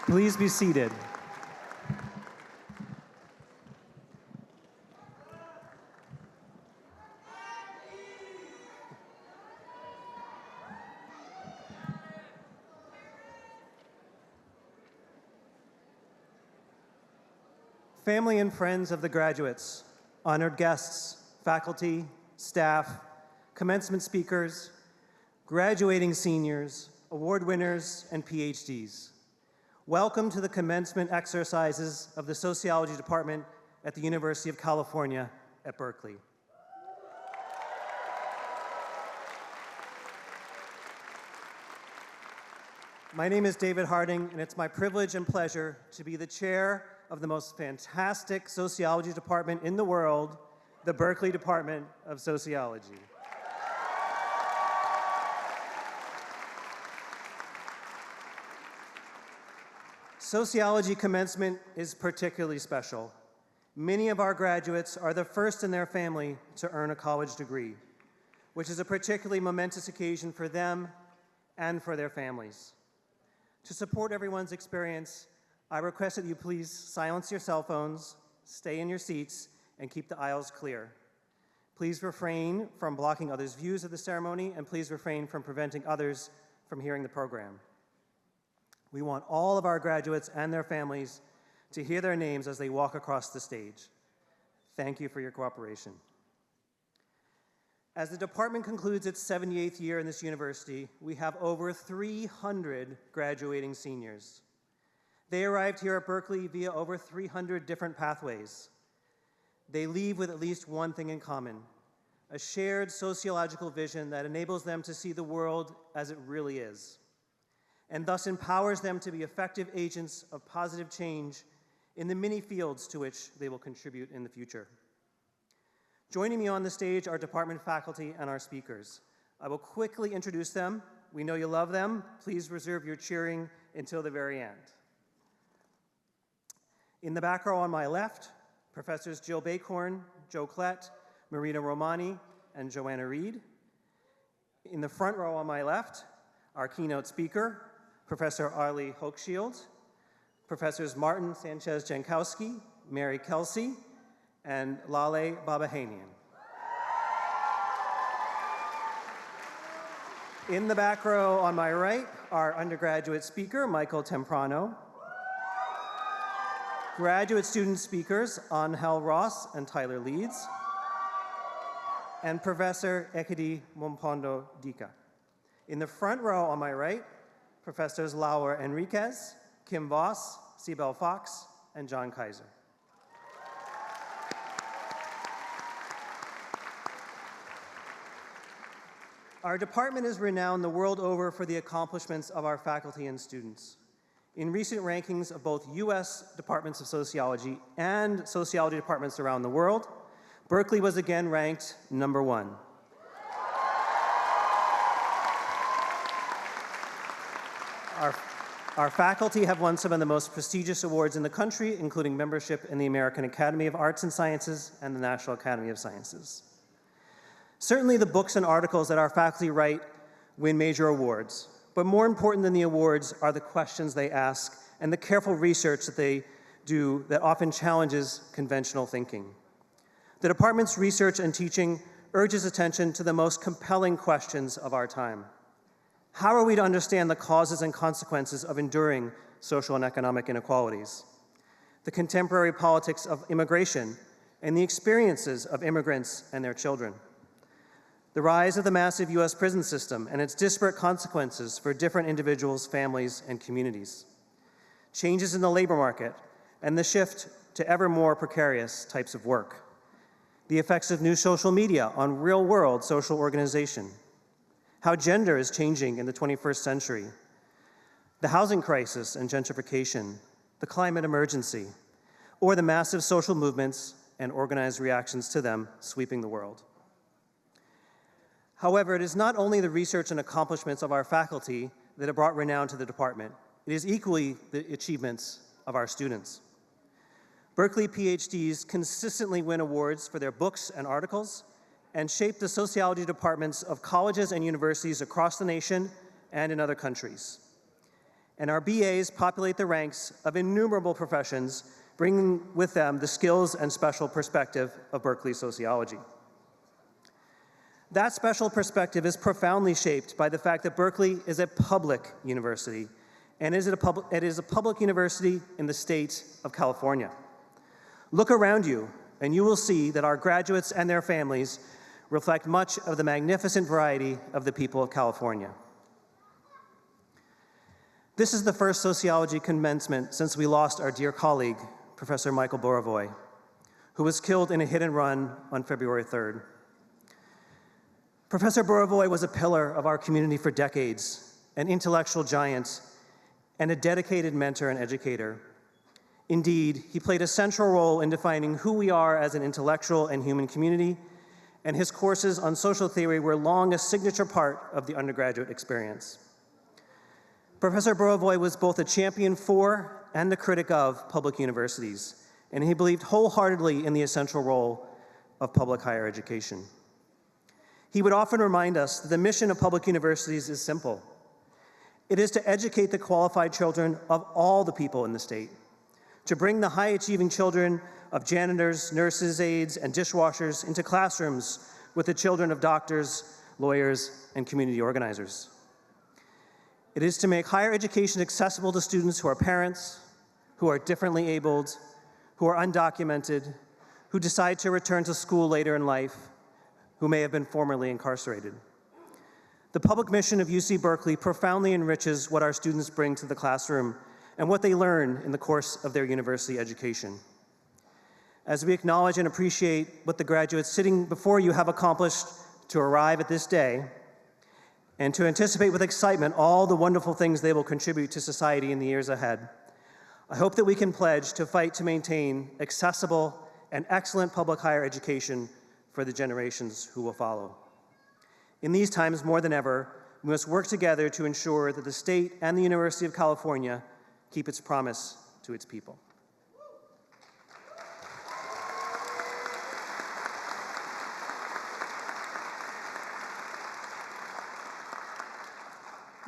Please be seated. Family and friends of the graduates, honored guests, faculty, staff, commencement speakers, graduating seniors, award winners, and PhDs. Welcome to the commencement exercises of the Sociology Department at the University of California at Berkeley. My name is David Harding, and it's my privilege and pleasure to be the chair of the most fantastic sociology department in the world, the Berkeley Department of Sociology. Sociology Commencement is particularly special. Many of our graduates are the first in their family to earn a college degree, which is a particularly momentous occasion for them and for their families. To support everyone's experience, I request that you please silence your cell phones, stay in your seats, and keep the aisles clear. Please refrain from blocking others' views of the ceremony, and please refrain from preventing others from hearing the program. We want all of our graduates and their families to hear their names as they walk across the stage. Thank you for your cooperation. As the department concludes its 78th year in this university, we have over 300 graduating seniors. They arrived here at Berkeley via over 300 different pathways. They leave with at least one thing in common: a shared sociological vision that enables them to see the world as it really is, and thus empowers them to be effective agents of positive change in the many fields to which they will contribute in the future. Joining me on the stage are department faculty and our speakers. I will quickly introduce them. We know you love them. Please reserve your cheering until the very end. In the back row on my left, Professors Jill Bakhorn, Joe Klett, Marina Romani, and Joanna Reed. In the front row on my left, our keynote speaker, Professor Arlie Hochschild, Professors Martin Sanchez-Jankowski, Mary Kelsey, and Lale Babahanian. In the back row on my right, our undergraduate speaker, Michael Temprano, graduate student speakers, Angel Ross and Tyler Leeds, and Professor Ekedi Mompondo Dika. In the front row on my right, Professors Laura Enriquez, Kim Voss, Sibel Fox, and John Kaiser. Our department is renowned the world over for the accomplishments of our faculty and students. In recent rankings of both US departments of sociology and sociology departments around the world, Berkeley was again ranked #1. Our faculty have won some of the most prestigious awards in the country, including membership in the American Academy of Arts and Sciences and the National Academy of Sciences. Certainly the books and articles that our faculty write win major awards, but more important than the awards are the questions they ask and the careful research that they do that often challenges conventional thinking. The department's research and teaching urges attention to the most compelling questions of our time. How are we to understand the causes and consequences of enduring social and economic inequalities? The contemporary politics of immigration and the experiences of immigrants and their children. The rise of the massive US prison system and its disparate consequences for different individuals, families, and communities. Changes in the labor market and the shift to ever more precarious types of work. The effects of new social media on real-world social organization. How gender is changing in the 21st century. The housing crisis and gentrification, the climate emergency, or the massive social movements and organized reactions to them sweeping the world. However, it is not only the research and accomplishments of our faculty that have brought renown to the department, it is equally the achievements of our students. Berkeley PhDs consistently win awards for their books and articles and shape the sociology departments of colleges and universities across the nation and in other countries. and our BAs populate the ranks of innumerable professions, bringing with them the skills and special perspective of Berkeley sociology. That special perspective is profoundly shaped by the fact that Berkeley is a public university, and it is a public university in the state of California. Look around you, and you will see that our graduates and their families reflect much of the magnificent variety of the people of California. This is the first sociology commencement since we lost our dear colleague, Professor Michael Borovoy, who was killed in a hit and run on February 3rd. Professor Borovoy was a pillar of our community for decades, an intellectual giant, and a dedicated mentor and educator. Indeed, he played a central role in defining who we are as an intellectual and human community, and his courses on social theory were long a signature part of the undergraduate experience. Professor Borovoy was both a champion for and a critic of public universities, and he believed wholeheartedly in the essential role of public higher education. He would often remind us that the mission of public universities is simple. It is to educate the qualified children of all the people in the state, to bring the high-achieving children of janitors, nurses, aides, and dishwashers into classrooms with the children of doctors, lawyers, and community organizers. It is to make higher education accessible to students who are parents, who are differently abled, who are undocumented, who decide to return to school later in life, who may have been formerly incarcerated. The public mission of UC Berkeley profoundly enriches what our students bring to the classroom and what they learn in the course of their university education. As we acknowledge and appreciate what the graduates sitting before you have accomplished to arrive at this day, and to anticipate with excitement all the wonderful things they will contribute to society in the years ahead, I hope that we can pledge to fight to maintain accessible and excellent public higher education for the generations who will follow. In these times, more than ever, we must work together to ensure that the state and the University of California keep its promise to its people.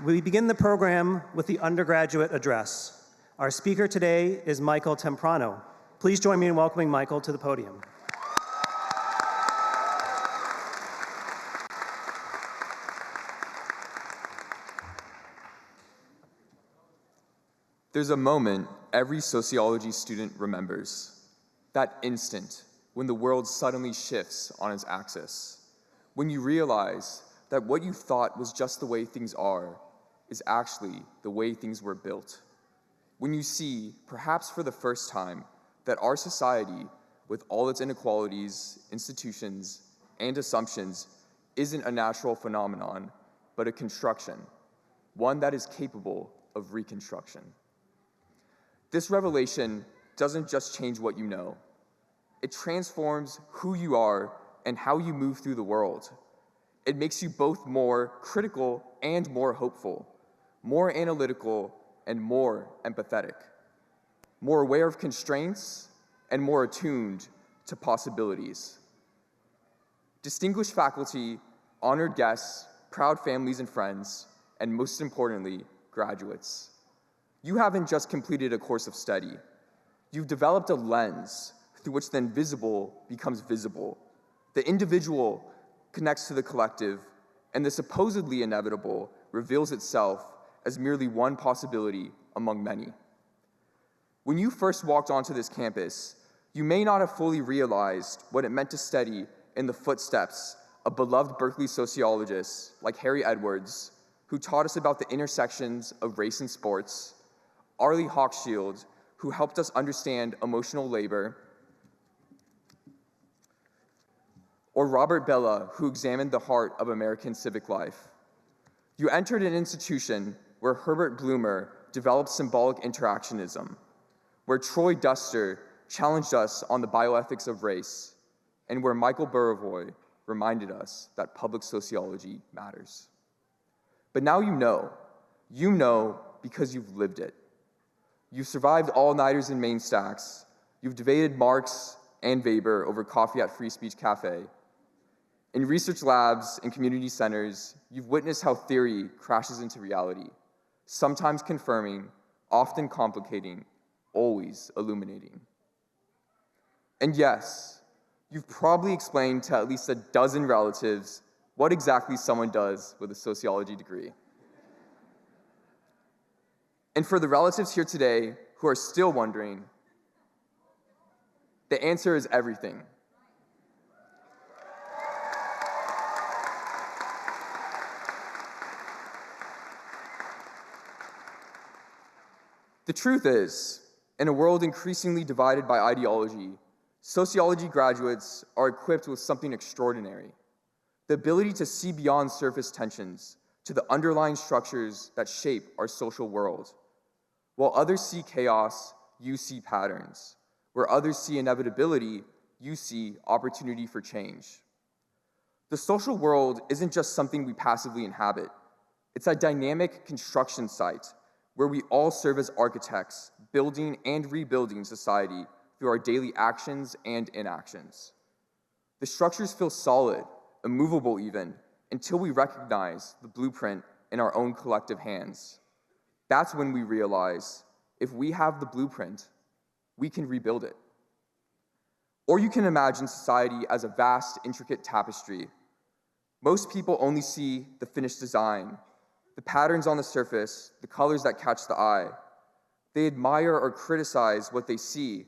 We begin the program with the undergraduate address. Our speaker today is Michael Temprano. Please join me in welcoming Michael to the podium. There's a moment every sociology student remembers, that instant when the world suddenly shifts on its axis, when you realize that what you thought was just the way things are is actually the way things were built. When you see, perhaps for the first time, that our society, with all its inequalities, institutions, and assumptions, isn't a natural phenomenon, but a construction, one that is capable of reconstruction. This revelation doesn't just change what you know. It transforms who you are and how you move through the world. It makes you both more critical and more hopeful, more analytical and more empathetic, more aware of constraints and more attuned to possibilities. Distinguished faculty, honored guests, proud families and friends, and most importantly, graduates. You haven't just completed a course of study. You've developed a lens through which the invisible becomes visible. The individual connects to the collective, and the supposedly inevitable reveals itself as merely one possibility among many. When you first walked onto this campus, you may not have fully realized what it meant to study in the footsteps of beloved Berkeley sociologists like Harry Edwards, who taught us about the intersections of race and sports, Arlie Hochschild, who helped us understand emotional labor, or Robert Bellah, who examined the heart of American civic life. You entered an institution where Herbert Blumer developed symbolic interactionism, where Troy Duster challenged us on the bioethics of race, and where Michael Borovoy reminded us that public sociology matters. But now you know because you've lived it. You've survived all-nighters in main stacks. You've debated Marx and Weber over coffee at Free Speech Cafe. In research labs and community centers, you've witnessed how theory crashes into reality, sometimes confirming, often complicating, always illuminating. And yes, you've probably explained to at least a dozen relatives what exactly someone does with a sociology degree. And for the relatives here today who are still wondering, the answer is everything. The truth is, in a world increasingly divided by ideology, sociology graduates are equipped with something extraordinary: the ability to see beyond surface tensions to the underlying structures that shape our social world. While others see chaos, you see patterns. Where others see inevitability, you see opportunity for change. The social world isn't just something we passively inhabit. It's a dynamic construction site where we all serve as architects, building and rebuilding society through our daily actions and inactions. The structures feel solid, immovable even, until we recognize the blueprint in our own collective hands. That's when we realize, if we have the blueprint, we can rebuild it. Or you can imagine society as a vast, intricate tapestry. Most people only see the finished design, the patterns on the surface, the colors that catch the eye. They admire or criticize what they see,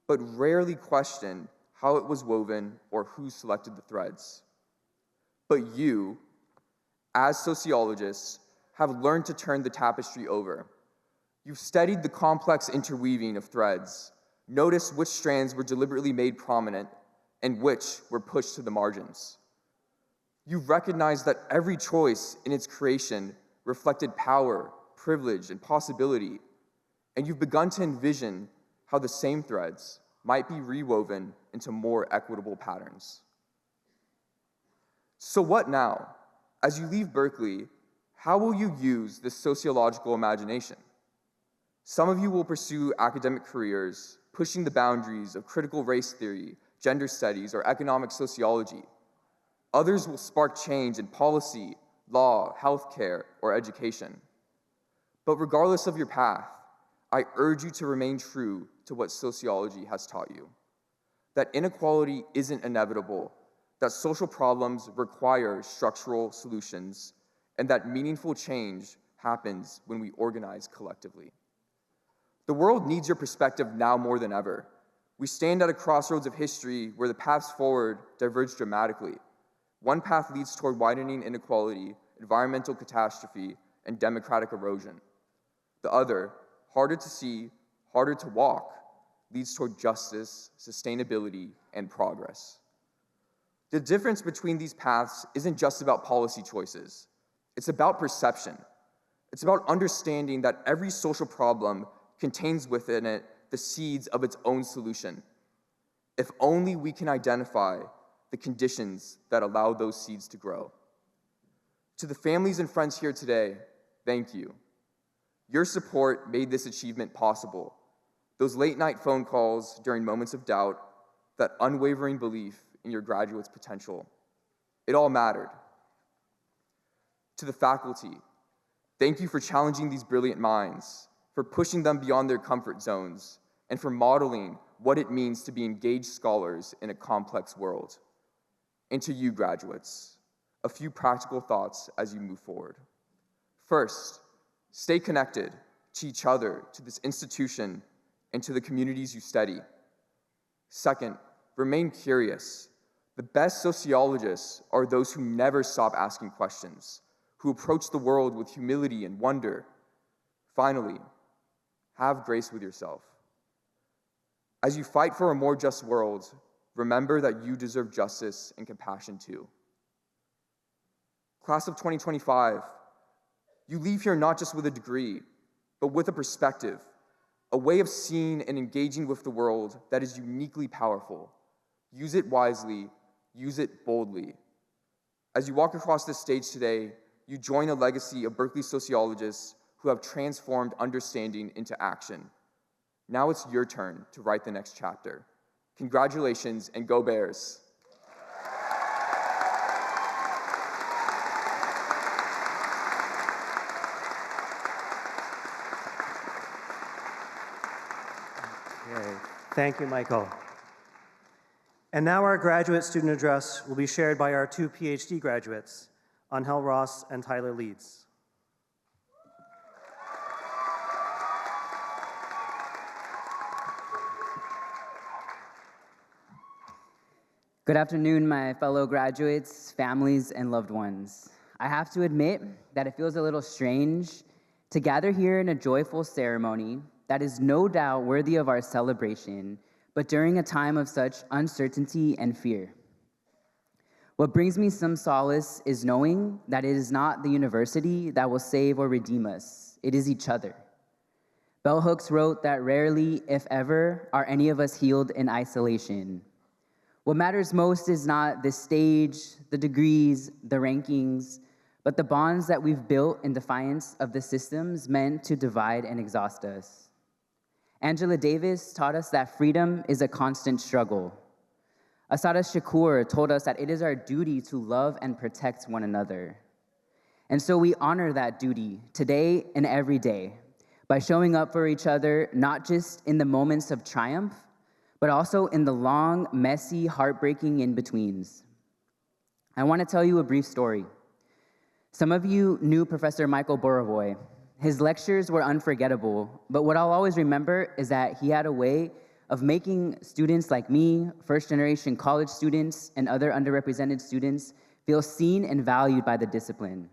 but rarely question how it was woven or who selected the threads. But you, as sociologists, have learned to turn the tapestry over. You've studied the complex interweaving of threads, noticed which strands were deliberately made prominent and which were pushed to the margins. You've recognized that every choice in its creation reflected power, privilege, and possibility, and you've begun to envision how the same threads might be rewoven into more equitable patterns. So what now? As you leave Berkeley, how will you use this sociological imagination? Some of you will pursue academic careers, pushing the boundaries of critical race theory, gender studies, or economic sociology. Others will spark change in policy, law, healthcare, or education. But regardless of your path, I urge you to remain true to what sociology has taught you: that inequality isn't inevitable, that social problems require structural solutions, and that meaningful change happens when we organize collectively. The world needs your perspective now more than ever. We stand at a crossroads of history where the paths forward diverge dramatically. One path leads toward widening inequality, environmental catastrophe, and democratic erosion. The other, harder to see, harder to walk, leads toward justice, sustainability, and progress. The difference between these paths isn't just about policy choices. It's about perception. It's about understanding that every social problem contains within it the seeds of its own solution. If only we can identify the conditions that allow those seeds to grow. To the families and friends here today, thank you. Your support made this achievement possible. Those late-night phone calls during moments of doubt, that unwavering belief in your graduates' potential, it all mattered. To the faculty, thank you for challenging these brilliant minds, for pushing them beyond their comfort zones, and for modeling what it means to be engaged scholars in a complex world. And to you, graduates, a few practical thoughts as you move forward. First, stay connected to each other, to this institution, and to the communities you study. Second, remain curious. The best sociologists are those who never stop asking questions, who approach the world with humility and wonder. Finally, have grace with yourself. As you fight for a more just world, remember that you deserve justice and compassion too. Class of 2025, you leave here not just with a degree, but with a perspective, a way of seeing and engaging with the world that is uniquely powerful. Use it wisely, use it boldly. As you walk across this stage today, you join a legacy of Berkeley sociologists who have transformed understanding into action. Now it's your turn to write the next chapter. Congratulations, and go Bears! Thank you, Michael. And now our graduate student address will be shared by our two PhD graduates, Angel Ross and Tyler Leeds. Good afternoon, my fellow graduates, families, and loved ones. I have to admit that it feels a little strange to gather here in a joyful ceremony that is no doubt worthy of our celebration, but during a time of such uncertainty and fear. What brings me some solace is knowing that it is not the university that will save or redeem us, it is each other. Bell Hooks wrote that rarely, if ever, are any of us healed in isolation. What matters most is not the stage, the degrees, the rankings, but the bonds that we've built in defiance of the systems meant to divide and exhaust us. Angela Davis taught us that freedom is a constant struggle. Asada Shakur told us that it is our duty to love and protect one another. And so we honor that duty today and every day by showing up for each other, not just in the moments of triumph, but also in the long, messy, heartbreaking in-betweens. I want to tell you a brief story. Some of you knew Professor Michael Borovoy. His lectures were unforgettable, but what I'll always remember is that he had a way of making students like me, first-generation college students, and other underrepresented students feel seen and valued by the discipline.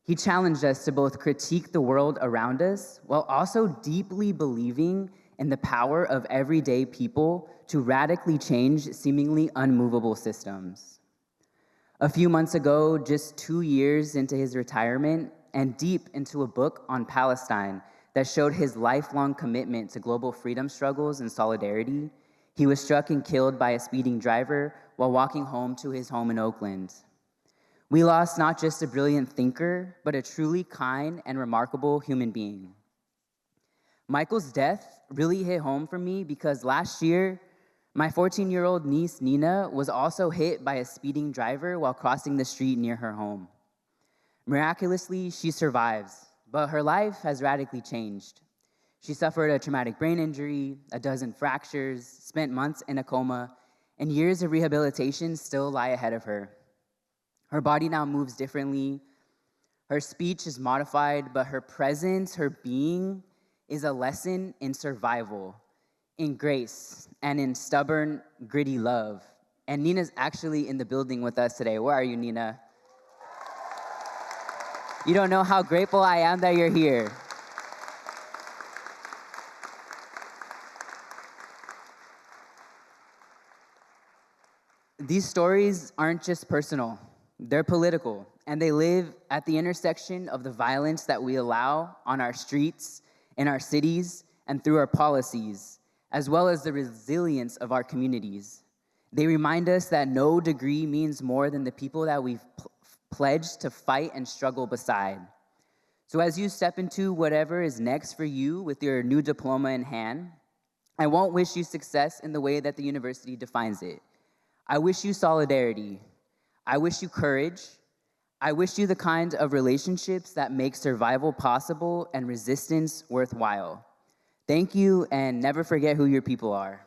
He challenged us to both critique the world around us while also deeply believing in the power of everyday people to radically change seemingly unmovable systems. A few months ago, just 2 years into his retirement and deep into a book on Palestine that showed his lifelong commitment to global freedom struggles and solidarity, he was struck and killed by a speeding driver while walking home to his home in Oakland. We lost not just a brilliant thinker, but a truly kind and remarkable human being. Michael's death really hit home for me because last year, my 14-year-old niece, Nina, was also hit by a speeding driver while crossing the street near her home. Miraculously, she survives, but her life has radically changed. She suffered a traumatic brain injury, a dozen fractures, spent months in a coma, and years of rehabilitation still lie ahead of her. Her body now moves differently. Her speech is modified, but her presence, her being, is a lesson in survival, in grace, and in stubborn, gritty love. And Nina's actually in the building with us today. Where are you, Nina? You don't know how grateful I am that you're here. These stories aren't just personal, they're political, and they live at the intersection of the violence that we allow on our streets, in our cities, and through our policies, as well as the resilience of our communities. They remind us that no degree means more than the people that we've pledged to fight and struggle beside. So as you step into whatever is next for you with your new diploma in hand, I won't wish you success in the way that the university defines it. I wish you solidarity. I wish you courage. I wish you the kind of relationships that make survival possible and resistance worthwhile. Thank you, and never forget who your people are.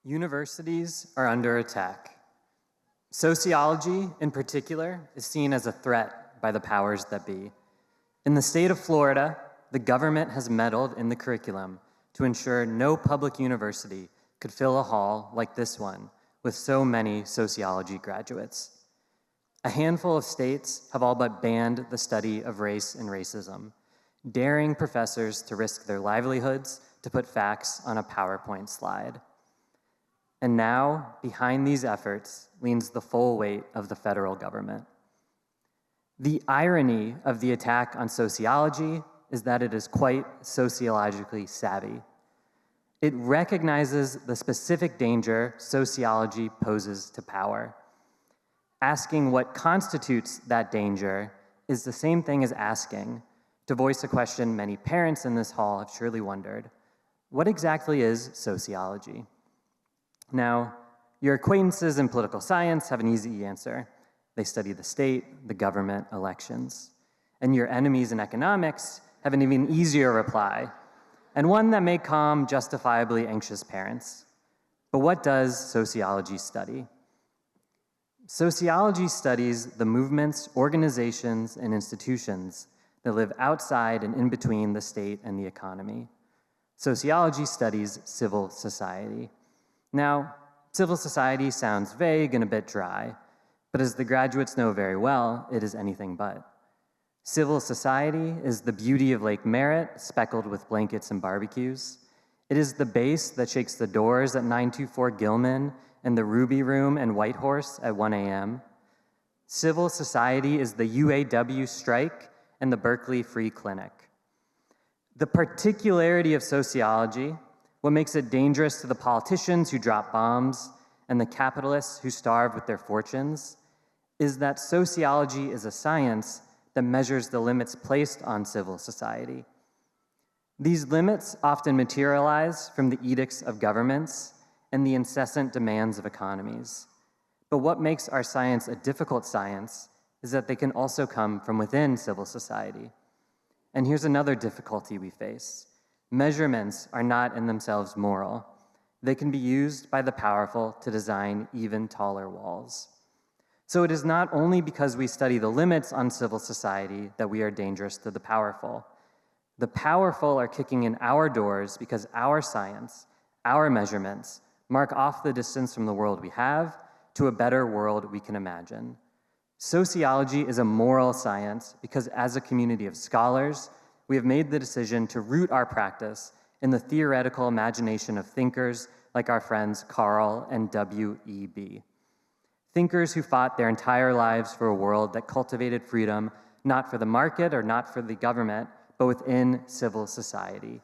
Universities are under attack. Sociology, in particular, is seen as a threat by the powers that be. In the state of Florida, the government has meddled in the curriculum to ensure no public university could fill a hall like this one with so many sociology graduates. A handful of states have all but banned the study of race and racism, daring professors to risk their livelihoods to put facts on a PowerPoint slide. And now, behind these efforts leans the full weight of the federal government. The irony of the attack on sociology is that it is quite sociologically savvy. It recognizes the specific danger sociology poses to power. Asking what constitutes that danger is the same thing as asking, to voice a question many parents in this hall have surely wondered, What exactly is sociology? Now, your acquaintances in political science have an easy answer. They study the state, the government, elections. And your enemies in economics have an even easier reply, and one that may calm justifiably anxious parents. But what does sociology study? Sociology studies the movements, organizations, and institutions that live outside and in between the state and the economy. Sociology studies civil society. Now, civil society sounds vague and a bit dry, but as the graduates know very well, it is anything but. Civil society is the beauty of Lake Merritt, speckled with blankets and barbecues. It is the bass that shakes the doors at 924 Gilman and the Ruby Room and White Horse at 1 a.m. Civil society is the UAW strike and the Berkeley Free Clinic. The particularity of sociology, what makes it dangerous to the politicians who drop bombs and the capitalists who starve with their fortunes, is that sociology is a science that measures the limits placed on civil society. These limits often materialize from the edicts of governments and the incessant demands of economies. But what makes our science a difficult science is that they can also come from within civil society. And here's another difficulty we face. Measurements are not in themselves moral. They can be used by the powerful to design even taller walls. So it is not only because we study the limits on civil society that we are dangerous to the powerful. The powerful are kicking in our doors because our science, our measurements, mark off the distance from the world we have to a better world we can imagine. Sociology is a moral science because as a community of scholars, we have made the decision to root our practice in the theoretical imagination of thinkers like our friends Carl and W.E.B. Thinkers who fought their entire lives for a world that cultivated freedom, not for the market or not for the government, but within civil society.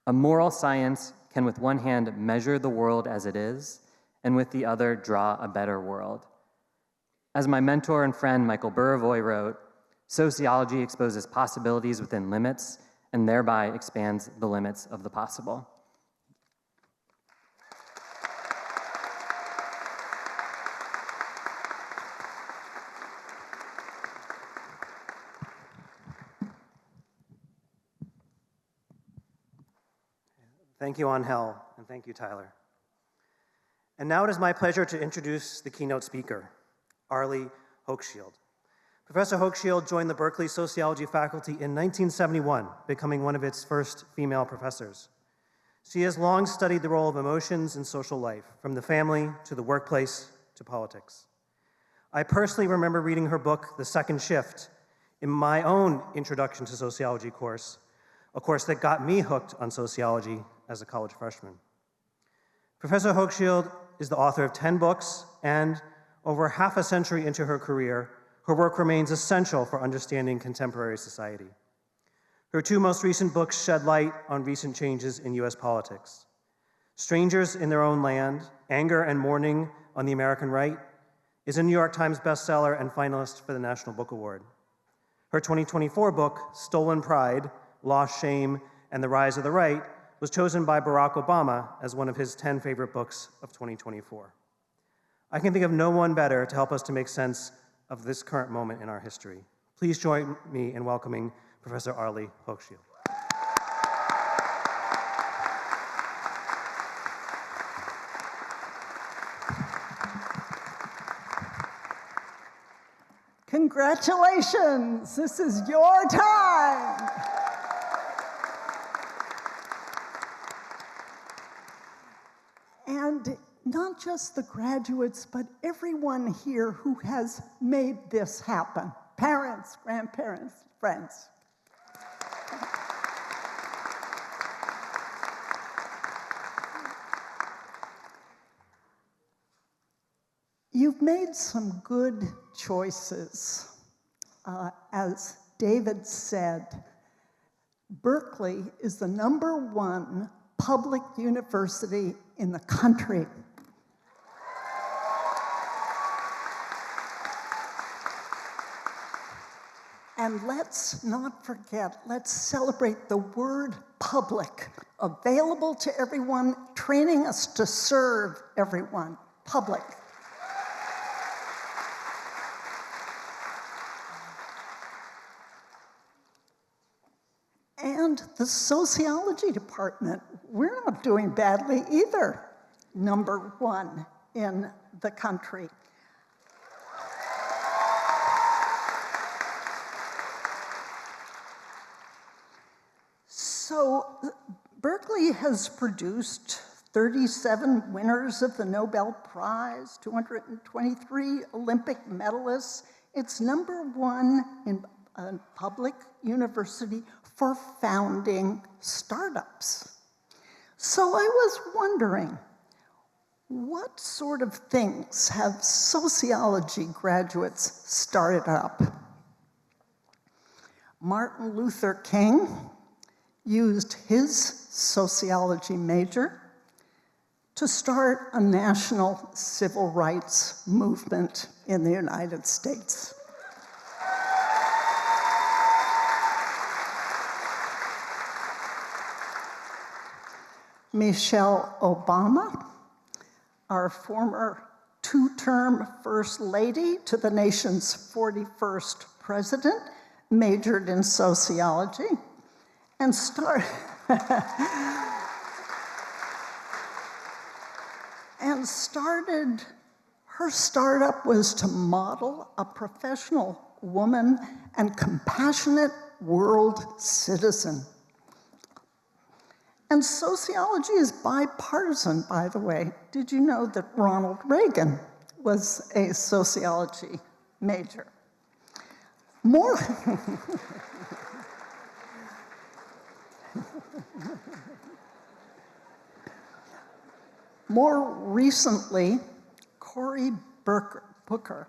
A moral science can with one hand measure the world as it is, and with the other draw a better world. As my mentor and friend Michael Buravoy wrote, sociology exposes possibilities within limits and thereby expands the limits of the possible. Thank you, Angel, and thank you, Tyler. And now it is my pleasure to introduce the keynote speaker, Arlie Hochschild. Professor Hochschild joined the Berkeley Sociology faculty in 1971, becoming one of its first female professors. She has long studied the role of emotions in social life, from the family to the workplace to politics. I personally remember reading her book, The Second Shift, in my own Introduction to Sociology course, a course that got me hooked on sociology as a college freshman. Professor Hochschild is the author of 10 books, and over half a century into her career, her work remains essential for understanding contemporary society. Her two most recent books shed light on recent changes in US politics. Strangers in Their Own Land, Anger and Mourning on the American Right, is a New York Times bestseller and finalist for the National Book Award. Her 2024 book, Stolen Pride, Lost Shame, and the Rise of the Right, was chosen by Barack Obama as one of his 10 favorite books of 2024. I can think of no one better to help us to make sense of this current moment in our history. Please join me in welcoming Professor Arlie Hochschild. Congratulations, this is your time. And not just the graduates, but everyone here who has made this happen. Parents, grandparents, friends. You've made some good choices. As David said, Berkeley is the #1 public university in the country. And let's not forget, let's celebrate the word public available to everyone, training us to serve everyone, public. And the sociology department, we're not doing badly either. #1 in the country. So Berkeley has produced 37 winners of the Nobel Prize, 223 Olympic medalists. It's #1 in a public university for founding startups. So I was wondering, what sort of things have sociology graduates started up? Martin Luther King used his sociology major to start a national civil rights movement in the United States. Michelle Obama, our former two-term First Lady to the nation's 41st president, majored in sociology and started her startup was to model a professional woman and compassionate world citizen. And sociology is bipartisan, by the way. Did you know that Ronald Reagan was a sociology major? More recently, Cory Booker,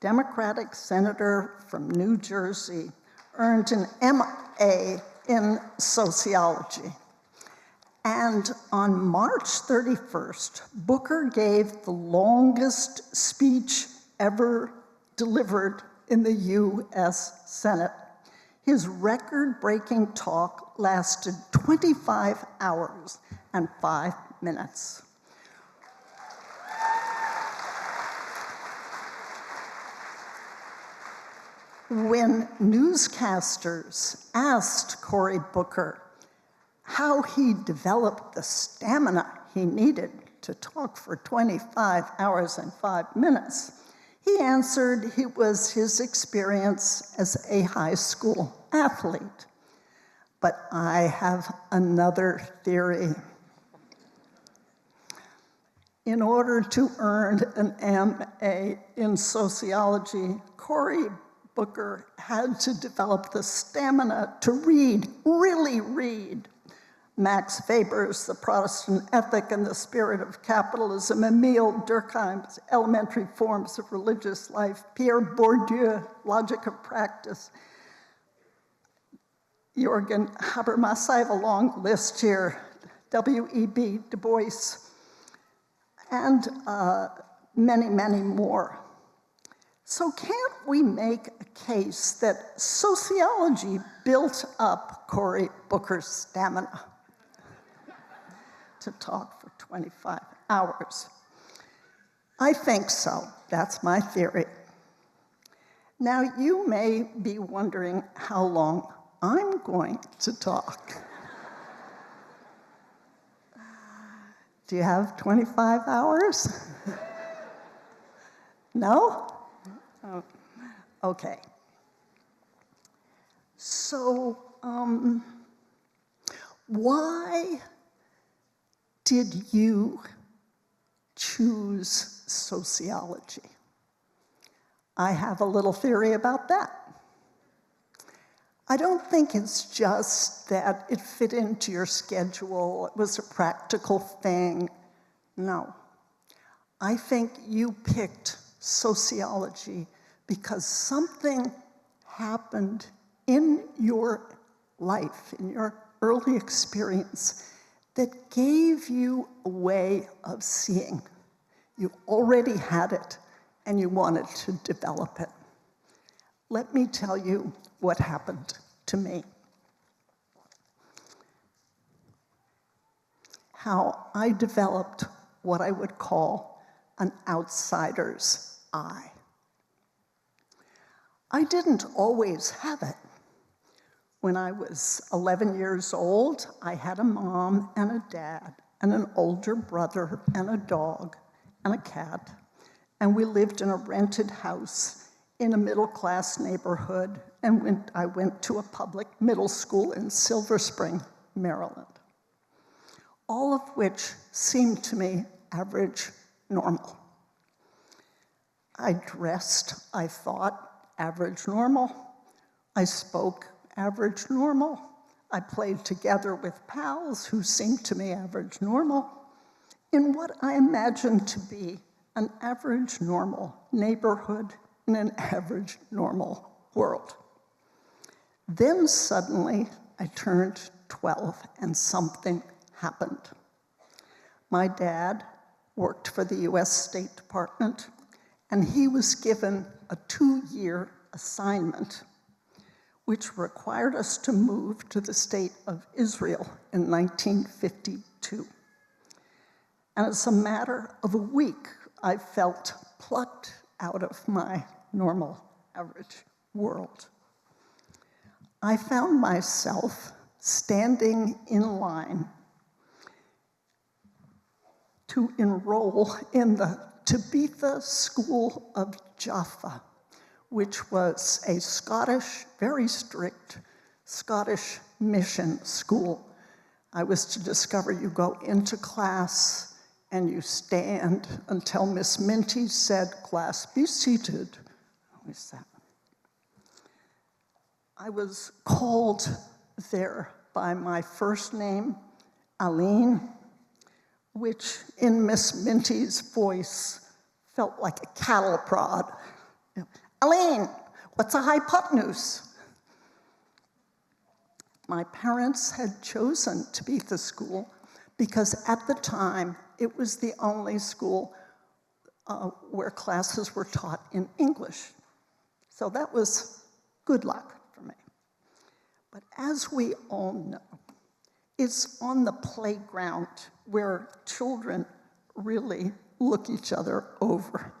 Democratic senator from New Jersey, earned an MA in sociology. And on March 31st, Booker gave the longest speech ever delivered in the US Senate. His record-breaking talk lasted 25 hours and 5 minutes. When newscasters asked Cory Booker how he developed the stamina he needed to talk for 25 hours and 5 minutes, he answered it was his experience as a high school athlete. But I have another theory. In order to earn an MA in sociology, Cory Booker had to develop the stamina to read, really read, Max Weber's The Protestant Ethic and the Spirit of Capitalism, Emile Durkheim's Elementary Forms of Religious Life, Pierre Bourdieu, Logic of Practice, Jürgen Habermas. I have a long list here, W.E.B. Du Bois, and many, many more. So can't we make a case that sociology built up Cory Booker's stamina to talk for 25 hours? I think so. That's my theory. Now, you may be wondering how long I'm going to talk. Do you have 25 hours? No? Oh, okay. So, why did you choose sociology? I have a little theory about that. I don't think it's just that it fit into your schedule, it was a practical thing. No. I think you picked sociology because something happened in your life, in your early experience, that gave you a way of seeing. You already had it, and you wanted to develop it. Let me tell you what happened to me. how I developed what I would call an outsider's eye. I didn't always have it. When I was 11 years old, I had a mom and a dad and an older brother and a dog and a cat, and we lived in a rented house in a middle-class neighborhood, and I went to a public middle school in Silver Spring, Maryland. All of which seemed to me average normal. I dressed, I thought, average normal. I spoke average normal. I played together with pals who seemed to me average normal in what I imagined to be an average normal neighborhood in an average normal world. Then suddenly I turned 12 and something happened. My dad worked for the US State Department, and he was given a 2-year assignment which required us to move to the state of Israel in 1952. And as a matter of a week, I felt plucked out of my normal, average world. I found myself standing in line to enroll in the Tabitha School of Jaffa, which was a Scottish, very strict Scottish mission school. I was to discover you go into class and you stand until Miss Minty said, "Class, be seated." We sat. I was called there by my first name, Arlie, which in Miss Minty's voice felt like a cattle prod. Arlie, what's a hypotenuse? My parents had chosen Tabitha School because at the time it was the only school where classes were taught in English. So that was good luck for me. But as we all know, it's on the playground where children really look each other over.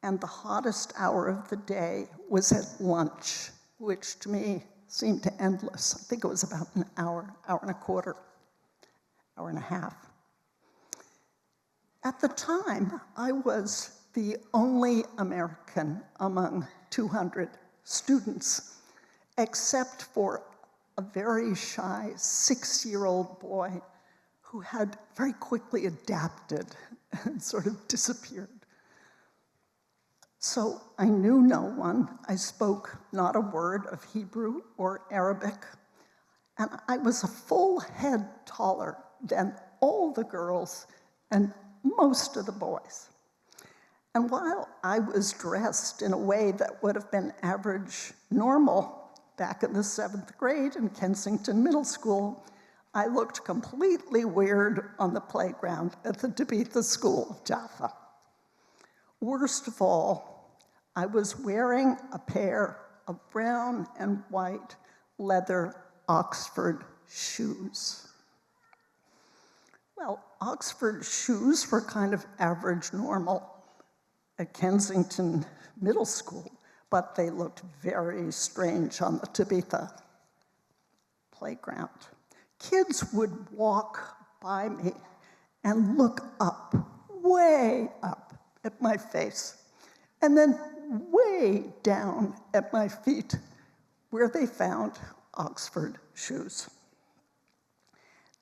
And the hottest hour of the day was at lunch, which to me seemed endless. I think it was about an hour, hour and a quarter, hour and a half. At the time, I was the only American among 200 students, except for a very shy 6-year-old boy who had very quickly adapted and sort of disappeared. So I knew no one. I spoke not a word of Hebrew or Arabic, and I was a full head taller than all the girls and most of the boys. And while I was dressed in a way that would have been average normal back in the 7th grade in Kensington Middle School, I looked completely weird on the playground at the Tabitha School of Jaffa. Worst of all, I was wearing a pair of brown and white leather Oxford shoes. Well, Oxford shoes were kind of average normal at Kensington Middle School, but they looked very strange on the Tabitha playground. Kids would walk by me and look up, way up at my face, and then way down at my feet, where they found Oxford shoes.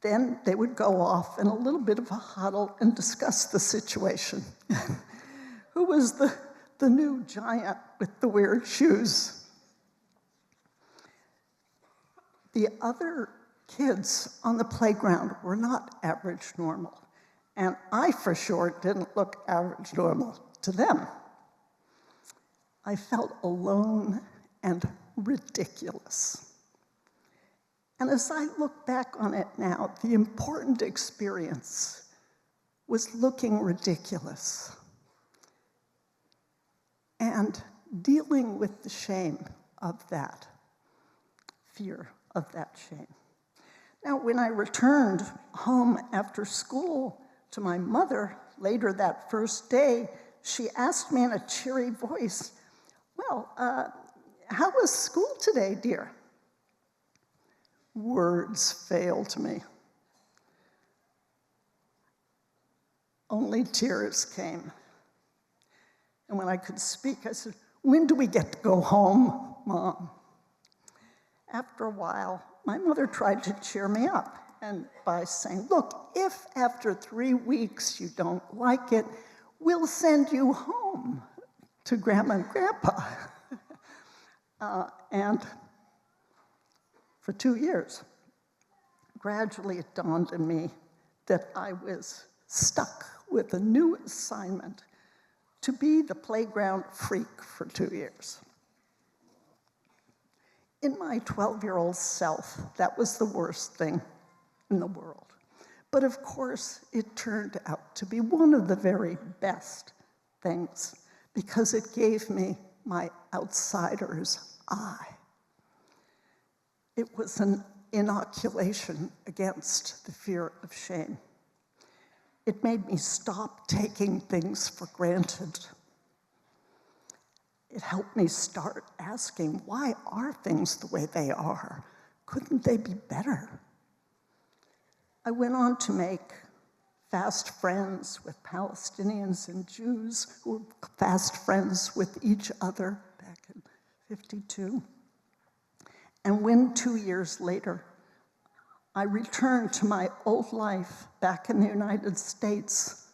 Then they would go off in a little bit of a huddle and discuss the situation. Who was the new giant with the weird shoes? The other kids on the playground were not average normal, and I for sure didn't look average normal to them. I felt alone and ridiculous. And as I look back on it now, the important experience was looking ridiculous and dealing with the shame of that, fear of that shame. Now, when I returned home after school to my mother later that first day, she asked me in a cheery voice, "Well, how was school today, dear?" Words failed me. Only tears came. And when I could speak, I said, "When do we get to go home, Mom?" After a while, my mother tried to cheer me up, and by saying, "Look, if after 3 weeks you don't like it, we'll send you home to Grandma and Grandpa." And for 2 years, gradually it dawned on me that I was stuck with a new assignment to be the playground freak for 2 years. In my 12-year-old self, that was the worst thing in the world. But of course, it turned out to be one of the very best things because it gave me my outsider's eye. It was an inoculation against the fear of shame. It made me stop taking things for granted. It helped me start asking, why are things the way they are? Couldn't they be better? I went on to make fast friends with Palestinians and Jews who were fast friends with each other back in '52. And when 2 years later, I returned to my old life back in the United States,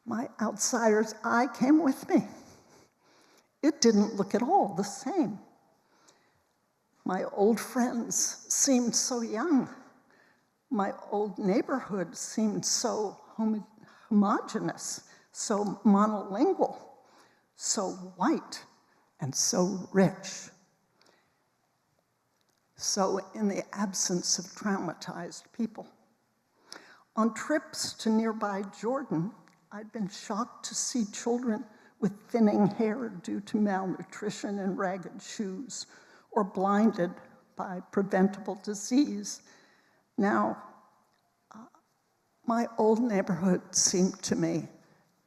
my outsider's eye came with me. It didn't look at all the same. My old friends seemed so young. My old neighborhood seemed so homogeneous, so monolingual, so white, and so rich. So in the absence of traumatized people. On trips to nearby Jordan, I'd been shocked to see children with thinning hair due to malnutrition and ragged shoes, or blinded by preventable disease. Now, my old neighborhood seemed to me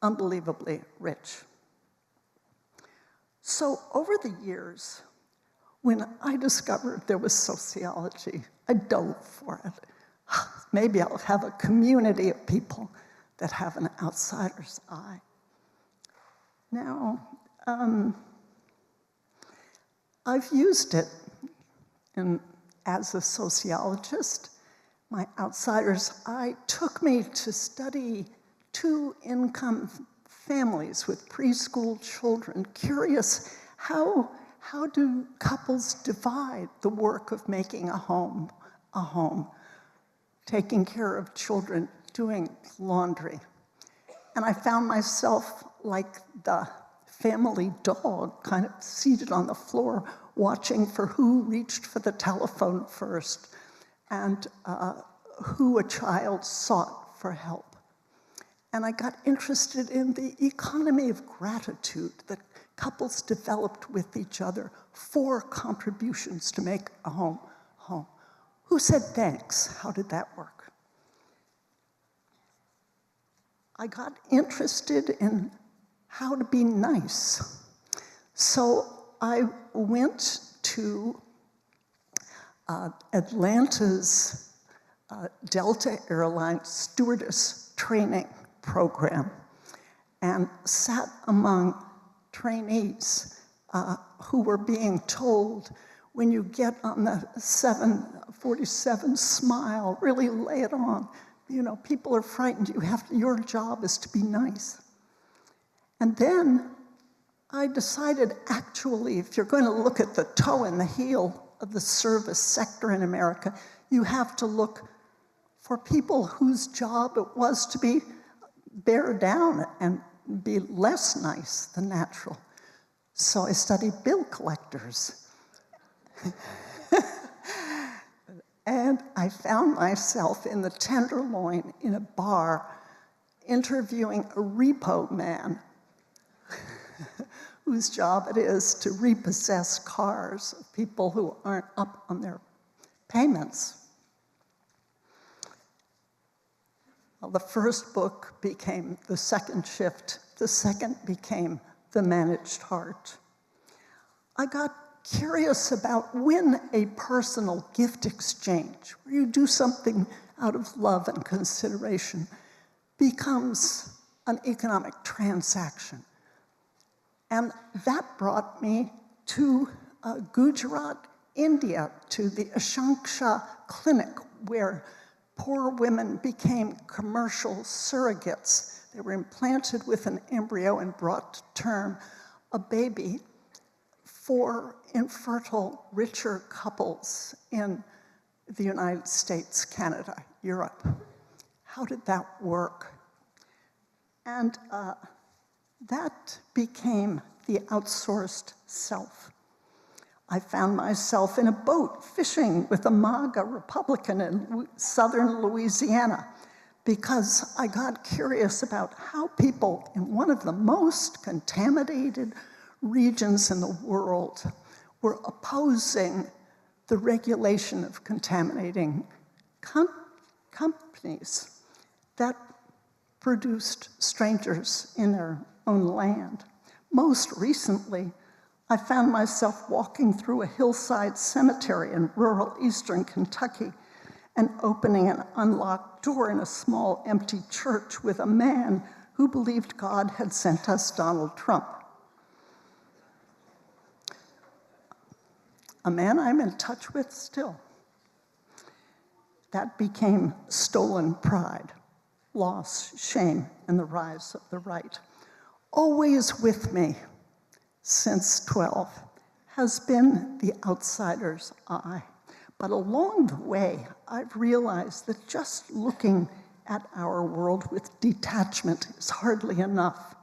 unbelievably rich. So over the years, when I discovered there was sociology, I dove for it. Maybe I'll have a community of people that have an outsider's eye. Now, I've used it as a sociologist. My outsider's eye took me to study two-income families with preschool children, curious how do couples divide the work of making a home, taking care of children, doing laundry. And I found myself like the family dog, kind of seated on the floor, watching for who reached for the telephone first and who a child sought for help. And I got interested in the economy of gratitude that couples developed with each other for contributions to make a home. Who said thanks? How did that work? I got interested in how to be nice. So I went to Atlanta's Delta Airlines stewardess training program and sat among trainees who were being told, when you get on the 747, smile, really lay it on. You know, people are frightened. Your job is to be nice. And then I decided, actually, if you're going to look at the toe and the heel of the service sector in America, you have to look for people whose job it was to bear down and be less nice than natural. So I studied bill collectors. And I found myself in the Tenderloin in a bar interviewing a repo man whose job it is to repossess cars of people who aren't up on their payments. Well, the first book became The Second Shift. The second became The Managed Heart. I got curious about when a personal gift exchange, where you do something out of love and consideration, becomes an economic transaction. And that brought me to Gujarat, India, to the Ashanksha Clinic, where poor women became commercial surrogates. They were implanted with an embryo and brought to term a baby for infertile, richer couples in the United States, Canada, Europe. How did that work? And that became the outsourced self. I found myself in a boat fishing with a MAGA Republican in southern Louisiana because I got curious about how people in one of the most contaminated regions in the world were opposing the regulation of contaminating companies that produced strangers in their own land. Most recently, I found myself walking through a hillside cemetery in rural eastern Kentucky and opening an unlocked door in a small empty church with a man who believed God had sent us Donald Trump. A man I'm in touch with still. That became stolen pride, loss, shame, and the rise of the right. Always with me since 12 has been the outsider's eye. But along the way, I've realized that just looking at our world with detachment is hardly enough.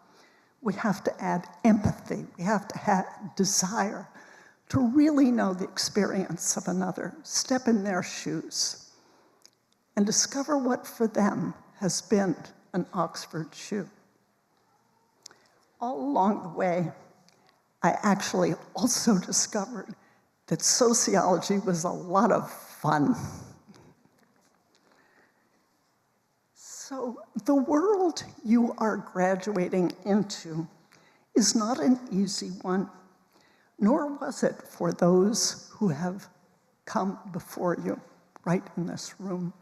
We have to add empathy. We have to have desire to really know the experience of another, step in their shoes, and discover what for them has been an Oxford shoe. All along the way, I actually also discovered that sociology was a lot of fun. So the world you are graduating into is not an easy one, nor was it for those who have come before you, right in this room,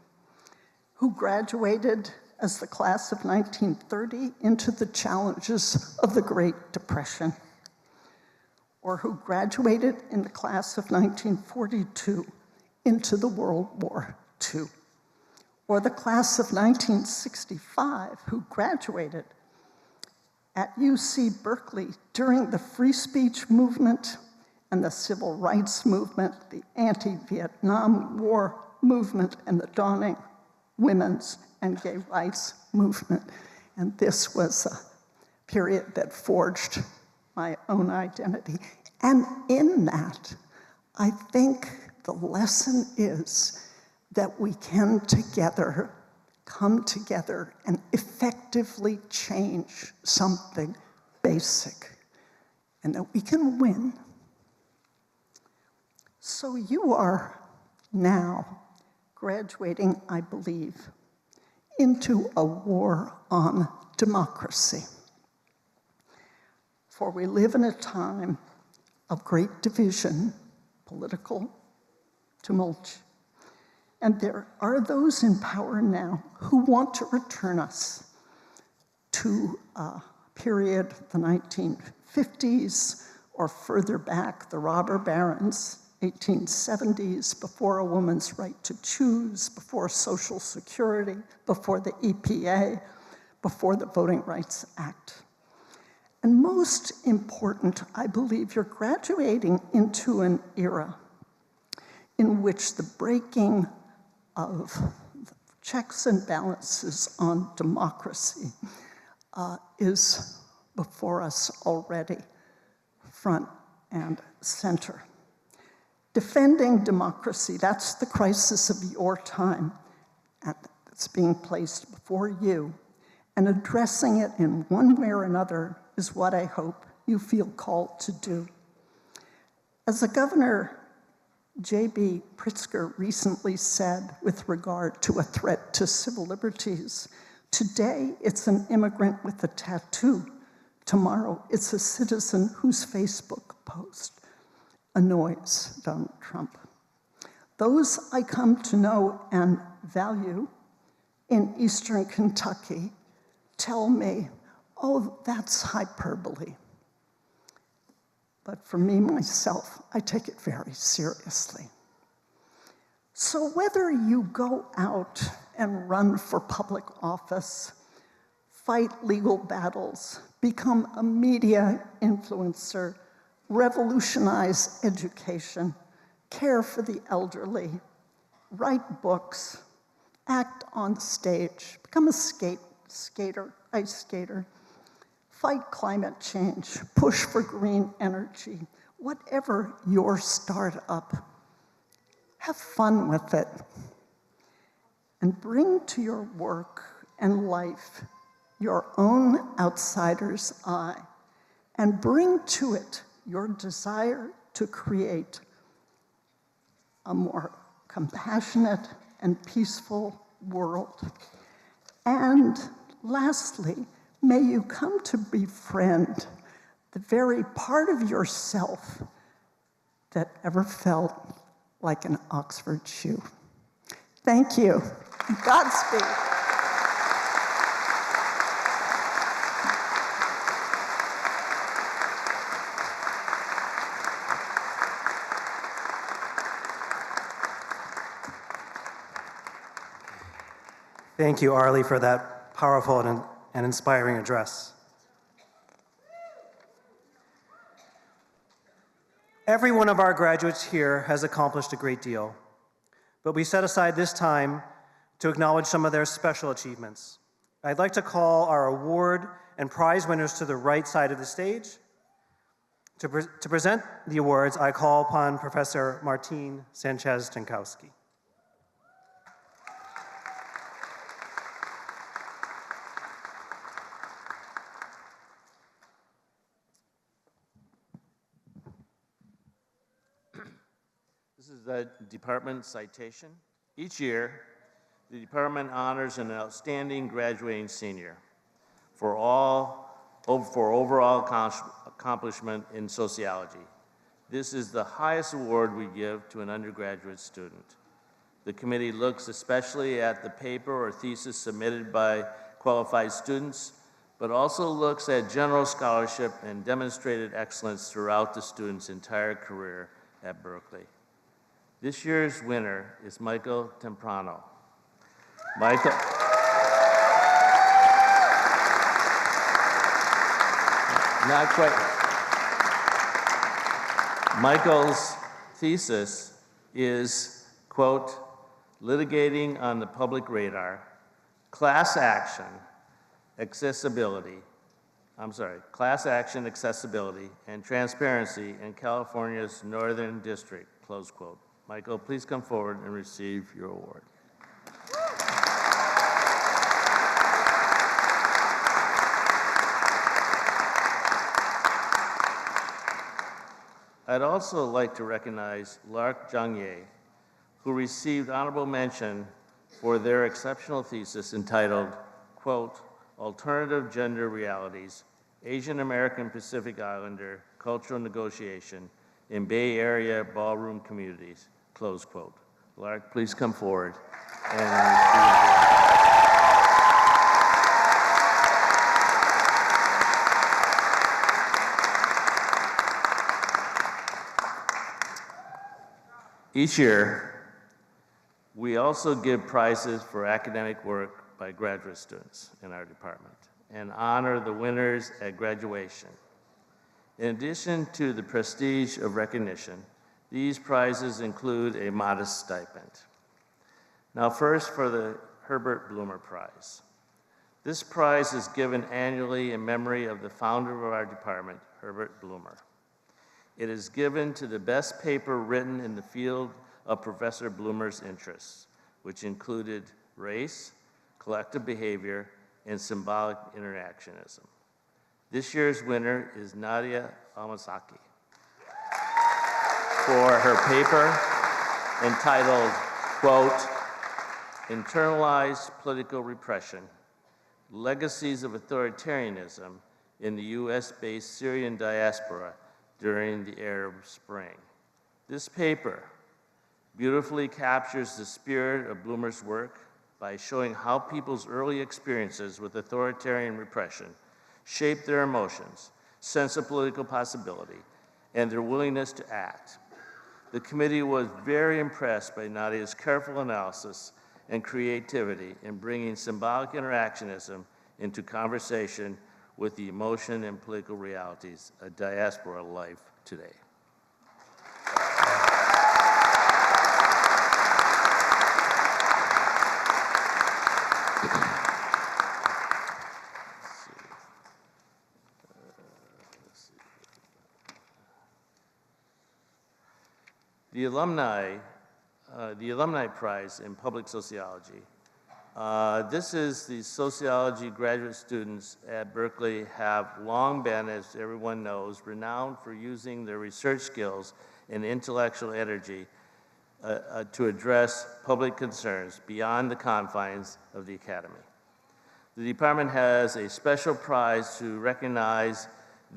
who graduated as the class of 1930 into the challenges of the Great Depression, or who graduated in the class of 1942 into the World War II, or the class of 1965 who graduated at UC Berkeley during the free speech movement and the civil rights movement, the anti-Vietnam War movement, and the dawning women's and gay rights movement. And this was a period that forged my own identity. And in that, I think the lesson is that we can together come together and effectively change something basic, and that we can win. So you are now graduating, I believe, into a war on democracy. For we live in a time of great division, political tumult, and there are those in power now who want to return us to a period, the 1950s, or further back, the robber barons, 1870s, before a woman's right to choose, before Social Security, before the EPA, before the Voting Rights Act. And most important, I believe you're graduating into an era in which the breaking of checks and balances on democracy is before us already, front and center. Defending democracy, that's the crisis of your time, and it's being placed before you. And addressing it in one way or another is what I hope you feel called to do. As the Governor J.B. Pritzker recently said with regard to a threat to civil liberties, Today, it's an immigrant with a tattoo. Tomorrow, it's a citizen whose Facebook post annoys Donald Trump. Those I come to know and value in Eastern Kentucky tell me, oh, that's hyperbole. But for me, myself, I take it very seriously. So whether you go out and run for public office, fight legal battles, become a media influencer, revolutionize education, care for the elderly, write books, act on stage, become a skater, ice skater, fight climate change, push for green energy, whatever your startup, have fun with it, and bring to your work and life your own outsider's eye, and bring to it your desire to create a more compassionate and peaceful world. And lastly, may you come to befriend the very part of yourself that ever felt like an Oxford shoe. Thank you. Godspeed. Thank you, Arlie, for that powerful and inspiring address. Every one of our graduates here has accomplished a great deal, but we set aside this time to acknowledge some of their special achievements. I'd like to call our award and prize winners to the right side of the stage. To present the awards, I call upon Professor Martine Sanchez-Tenkowski. This is the department citation. Each year, the department honors an outstanding graduating senior for overall accomplishment in sociology. This is the highest award we give to an undergraduate student. The committee looks especially at the paper or thesis submitted by qualified students, but also looks at general scholarship and demonstrated excellence throughout the student's entire career at Berkeley. This year's winner is Michael Temprano. Michael, not quite. Michael's thesis is, quote, litigating on the public radar, class action, accessibility, and transparency in California's Northern District, close quote. Michael, please come forward and receive your award. I'd also like to recognize Lark Jangye, who received honorable mention for their exceptional thesis entitled, quote, Alternative Gender Realities, Asian American Pacific Islander Cultural Negotiation in Bay Area Ballroom Communities, close quote. Lark, please come forward and receive Each year, we also give prizes for academic work by graduate students in our department and honor the winners at graduation. In addition to the prestige of recognition, these prizes include a modest stipend. Now first for the Herbert Bloomer Prize. This prize is given annually in memory of the founder of our department, Herbert Bloomer. It is given to the best paper written in the field of Professor Bloomer's interests, which included race, collective behavior, and symbolic interactionism. This year's winner is Nadia Almasaki for her paper entitled, quote, Internalized Political Repression, Legacies of Authoritarianism in the US-based Syrian Diaspora during the Arab Spring. This paper beautifully captures the spirit of Bloomer's work by showing how people's early experiences with authoritarian repression shaped their emotions, sense of political possibility, and their willingness to act. The committee was very impressed by Nadia's careful analysis and creativity in bringing symbolic interactionism into conversation with the emotion and political realities of diaspora life today. The Alumni Prize in Public Sociology. This is the sociology graduate students at Berkeley have long been, as everyone knows, renowned for using their research skills and intellectual energy to address public concerns beyond the confines of the academy. The department has a special prize to recognize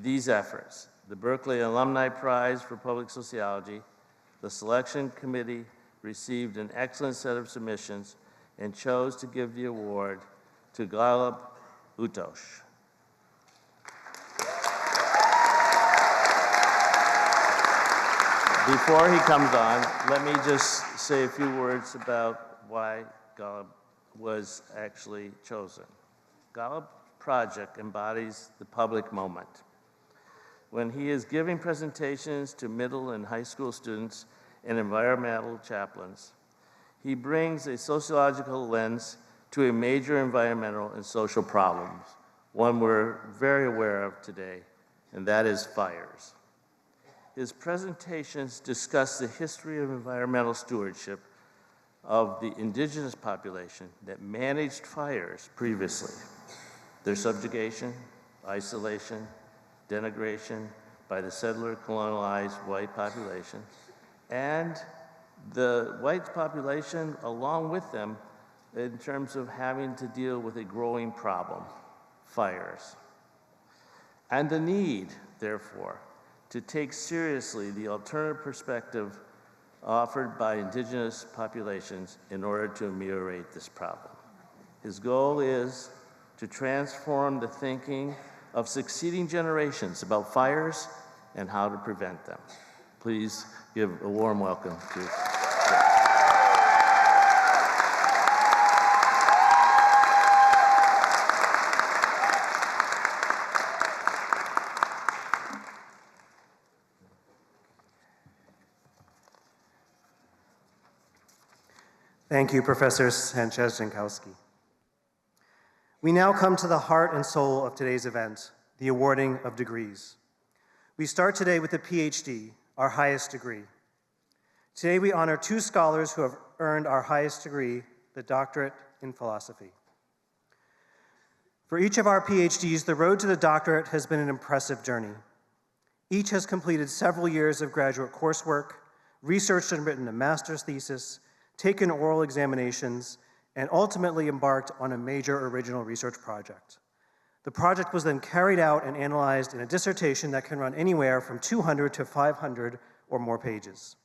these efforts. The Berkeley Alumni Prize for Public Sociology. The selection committee received an excellent set of submissions and chose to give the award to Galeb Utosh. Before he comes on, let me just say a few words about why Galeb was actually chosen. Galeb's project embodies the public moment. When he is giving presentations to middle and high school students and environmental chaplains, he brings a sociological lens to a major environmental and social problems, one we're very aware of today, and that is fires. His presentations discuss the history of environmental stewardship of the indigenous population that managed fires previously, their subjugation, isolation, denigration by the settler colonialized white population, and the white population along with them in terms of having to deal with a growing problem, fires. And the need, therefore, to take seriously the alternative perspective offered by indigenous populations in order to ameliorate this problem. His goal is to transform the thinking of succeeding generations about fires and how to prevent them. Please give a warm welcome to Thank you, Professor Sanchez-Jankowski. We now come to the heart and soul of today's event, the awarding of degrees. We start today with the PhD, our highest degree. Today we honor two scholars who have earned our highest degree, the doctorate in philosophy. For each of our PhDs, the road to the doctorate has been an impressive journey. Each has completed several years of graduate coursework, researched and written a master's thesis, taken oral examinations, and ultimately embarked on a major original research project. The project was then carried out and analyzed in a dissertation that can run anywhere from 200 to 500 or more pages.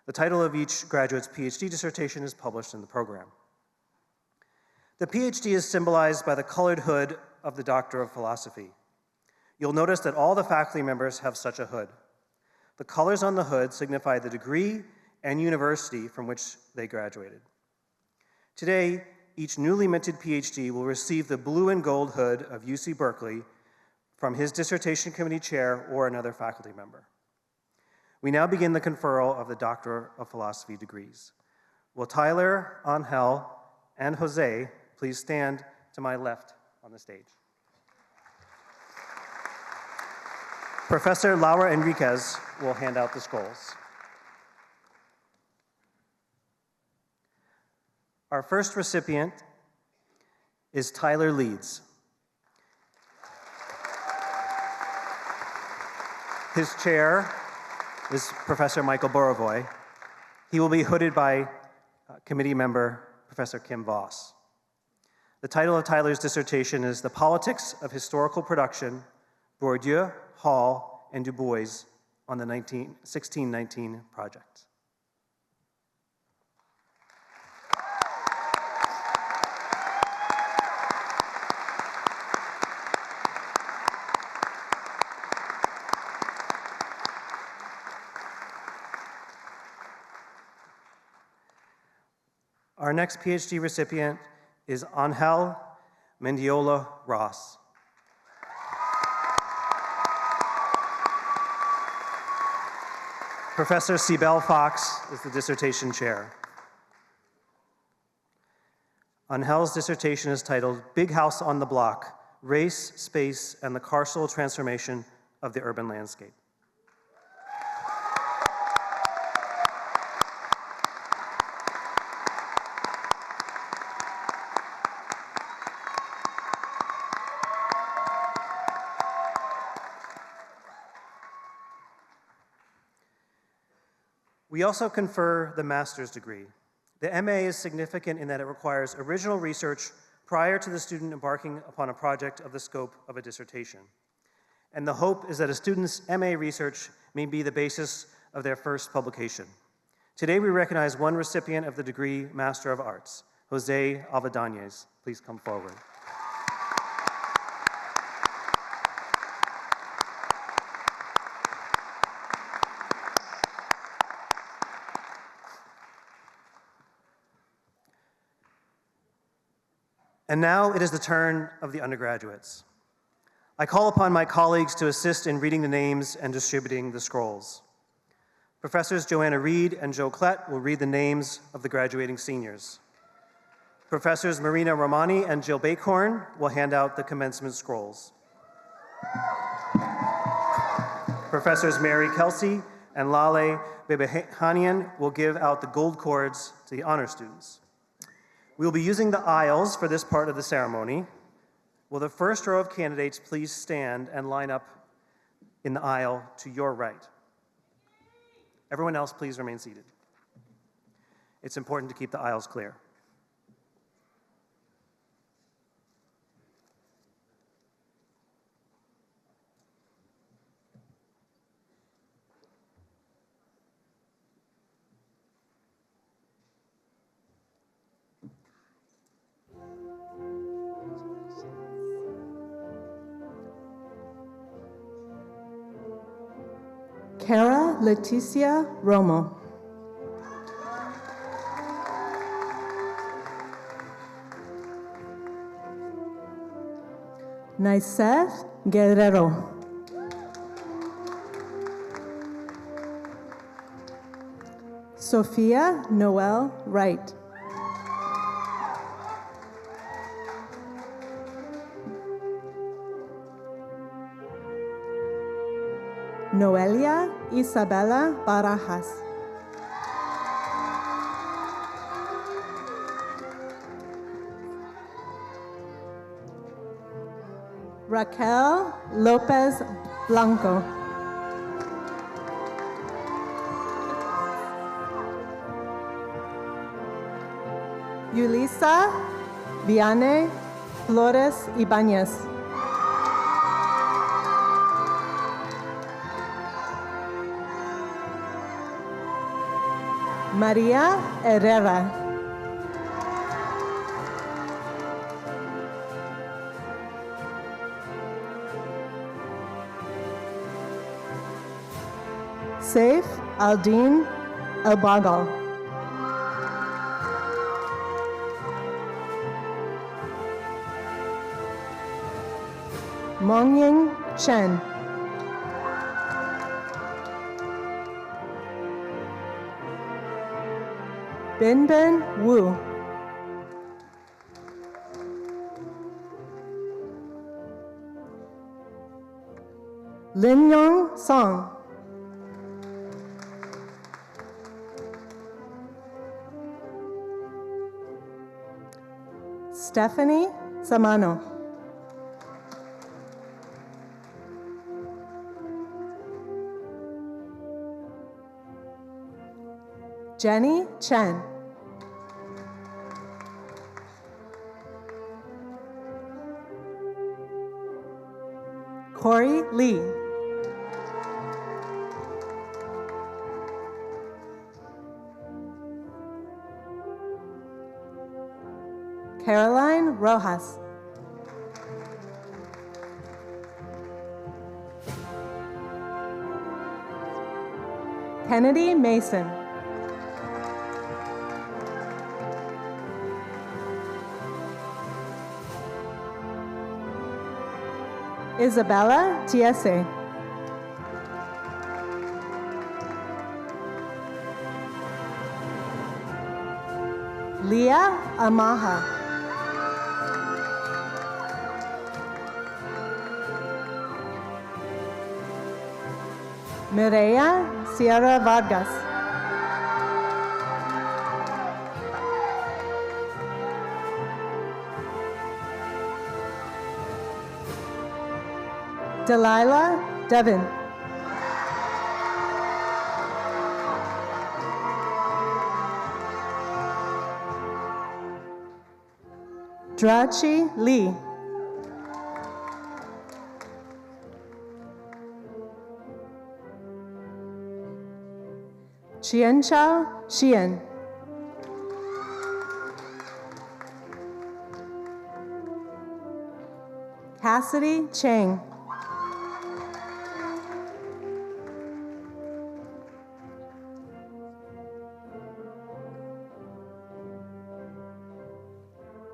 The title of each graduate's PhD dissertation is published in the program. The PhD is symbolized by the colored hood of the Doctor of Philosophy. You'll notice that all the faculty members have such a hood. The colors on the hood signify the degree and university from which they graduated. Today, each newly minted PhD will receive the blue and gold hood of UC Berkeley from his dissertation committee chair or another faculty member. We now begin the conferral of the Doctor of Philosophy degrees. Will Tyler, Angel, and Jose please stand to my left on the stage? Professor Laura Enriquez will hand out the scrolls. Our first recipient is Tyler Leeds. His chair is Professor Michael Borovoy. He will be hooded by committee member Professor Kim Voss. The title of Tyler's dissertation is The Politics of Historical Production, Bourdieu, Hall, and Du Bois on the 1619 Project. Our next PhD recipient is Angel Mendiola Ross. Professor Cybelle Fox is the dissertation chair. Angel's dissertation is titled Big House on the Block, Race, Space, and the Carceral Transformation of the Urban Landscape. We also confer the master's degree. The MA is significant in that it requires original research prior to the student embarking upon a project of the scope of a dissertation. And the hope is that a student's MA research may be the basis of their first publication. Today we recognize one recipient of the degree Master of Arts, Jose Alvadanez. Please come forward. And now it is the turn of the undergraduates. I call upon my colleagues to assist in reading the names and distributing the scrolls. Professors Joanna Reed and Joe Klett will read the names of the graduating seniors. Professors Marina Romani and Jill Bakhorn will hand out the commencement scrolls. Professors Mary Kelsey and Lale Bebehanian will give out the gold cords to the honor students. We will be using the aisles for this part of the ceremony. Will the first row of candidates please stand and line up in the aisle to your right? Everyone else, please remain seated. It's important to keep the aisles clear. Cara Leticia Romo. Naiseth Guerrero. Sophia Noel Wright. Noelia Isabella Barajas. Raquel Lopez Blanco. Yulisa Viane Flores Ibañez. Maria Herrera. Saif Aldin Elbagal. Mongying Chen. Binbin Wu. Lin Yong Song. Stephanie Samano. Jenny Chen. Tori Lee. Caroline Rojas. Kennedy Mason. Isabella Tiese. Leah Amaha. Mireya Sierra Vargas. Delilah Devon. Drachi Lee. Qianchao Xian. Cassidy Chang.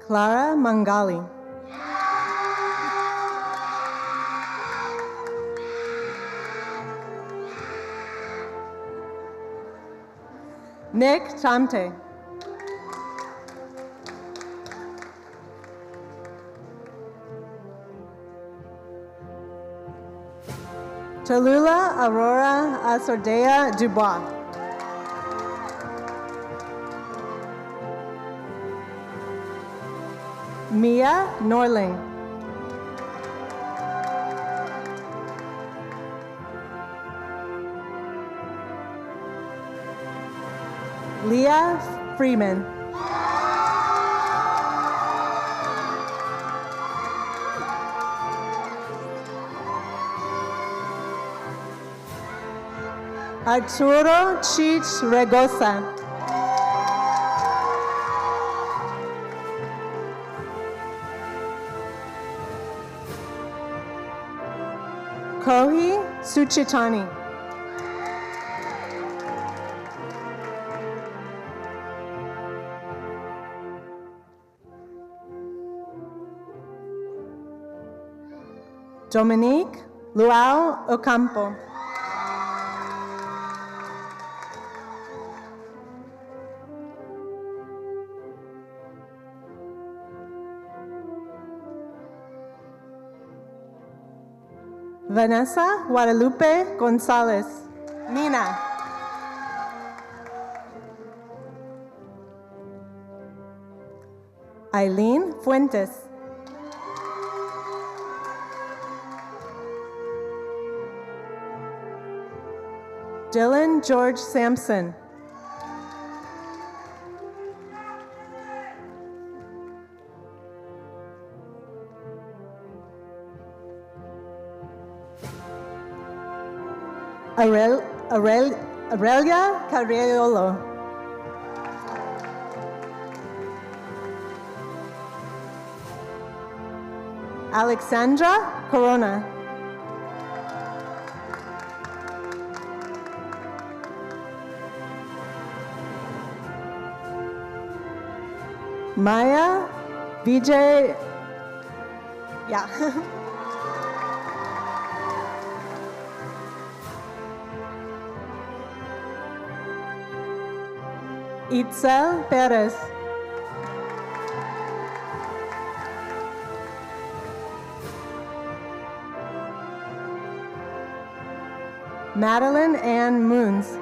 Clara Mangali. Nick Chamte. Tallulah Aurora Asordea Dubois. Mia Norling. Leah Freeman. Arturo Chich Regosa. Kohi Suchitani. Dominique Luau Ocampo. Vanessa Guadalupe Gonzalez. Mina. Eileen Fuentes. Dylan George Sampson. Aurelia Carriolo. Alexandra Corona. Maya Vijay. Yeah. Itzel Perez. Madeline Ann Moons.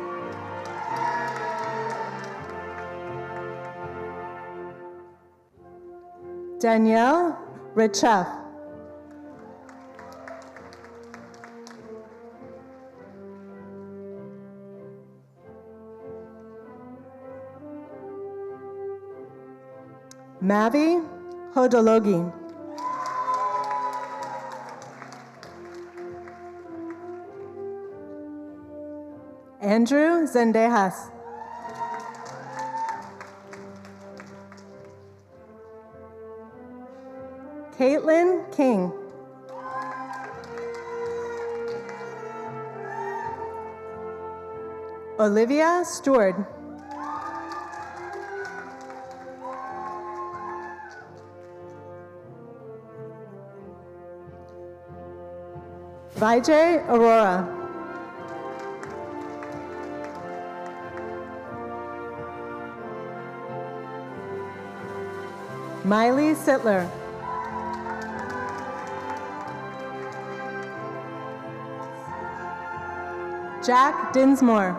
Danielle Richef. Mavi Hodologi. Andrew Zendejas. Caitlin King. Olivia Stewart. Vijay Aurora. Miley Sittler. Jack Dinsmore.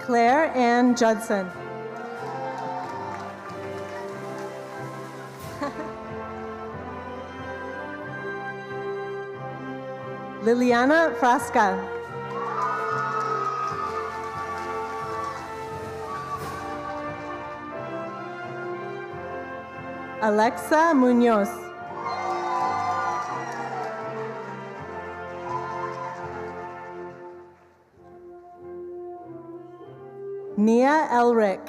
Claire Ann Judson. Liliana Frasca. Alexa Munoz. Nia Elric.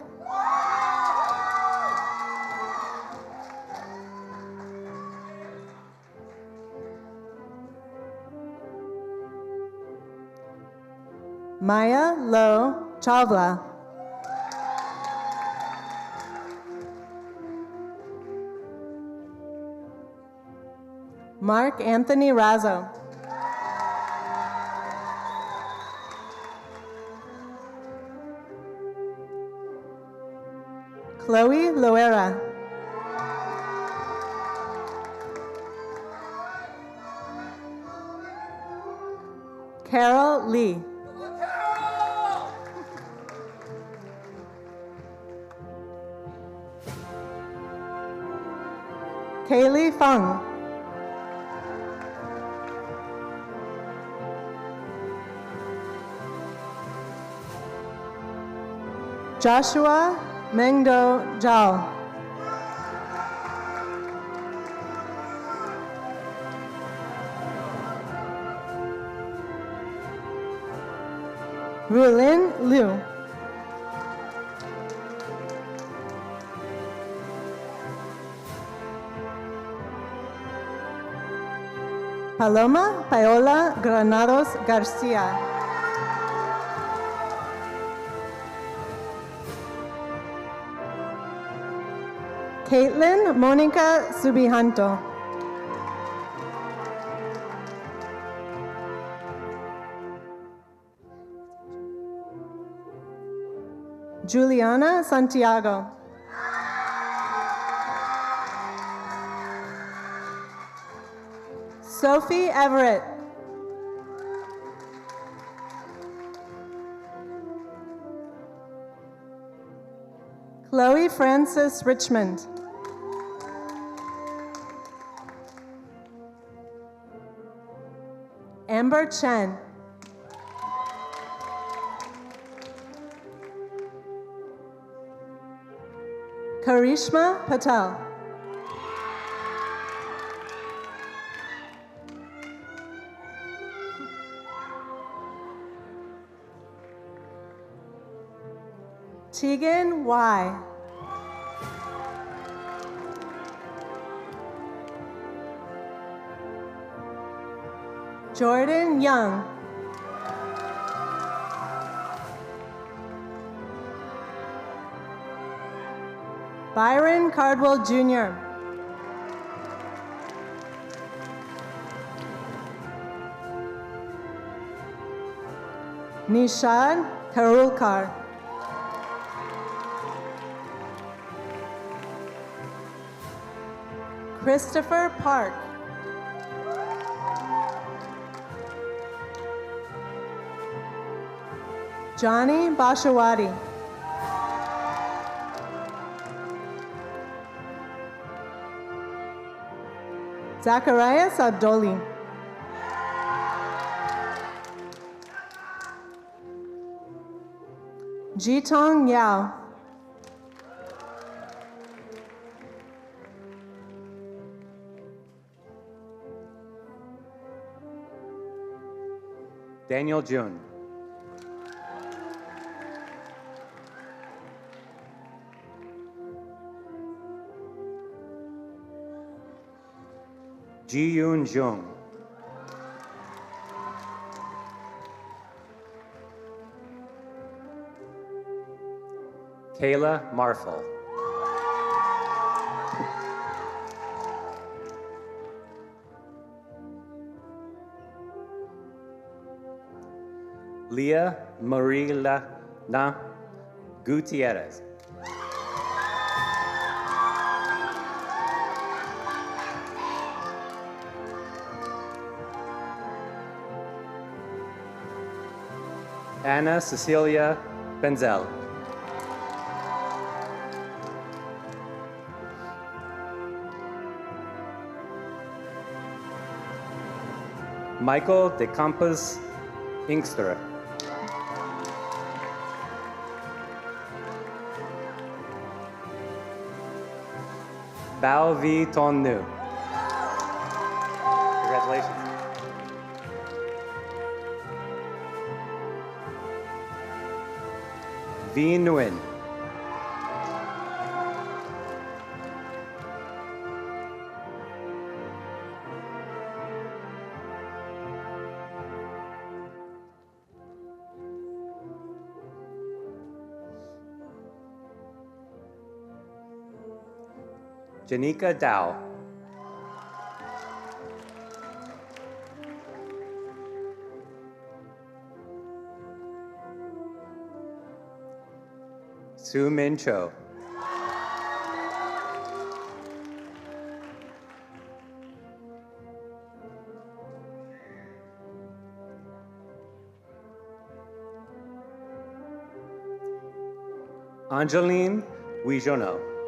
Maya Lo Chavla. Mark Anthony Razzo. Chloe Loera. Carol Lee. Kaylee Fung. Joshua Mengdo Zhao. Rulin Liu. Paloma Paola Granados Garcia. Caitlin Monica Subijanto. Juliana Santiago. Sophie Everett. Chloe Frances Richmond. Amber Chen. Karishma Patel. Tegan Y. Jordan Young. Byron Cardwell Jr. Nishad Karulkar. Christopher Park. Johnny Bashawati. Zacharias Abdoli. Jitong Yao. Daniel June. Ji Yoon Jung. Kayla Marfel. Leah Marilena Gutierrez. Anna Cecilia Benzel. Michael De Campos Inkster. Bao Vi Ton Nu. Congratulations. Vi Nguyen. Janika Dow. Su Min Cho. Angeline Wijono.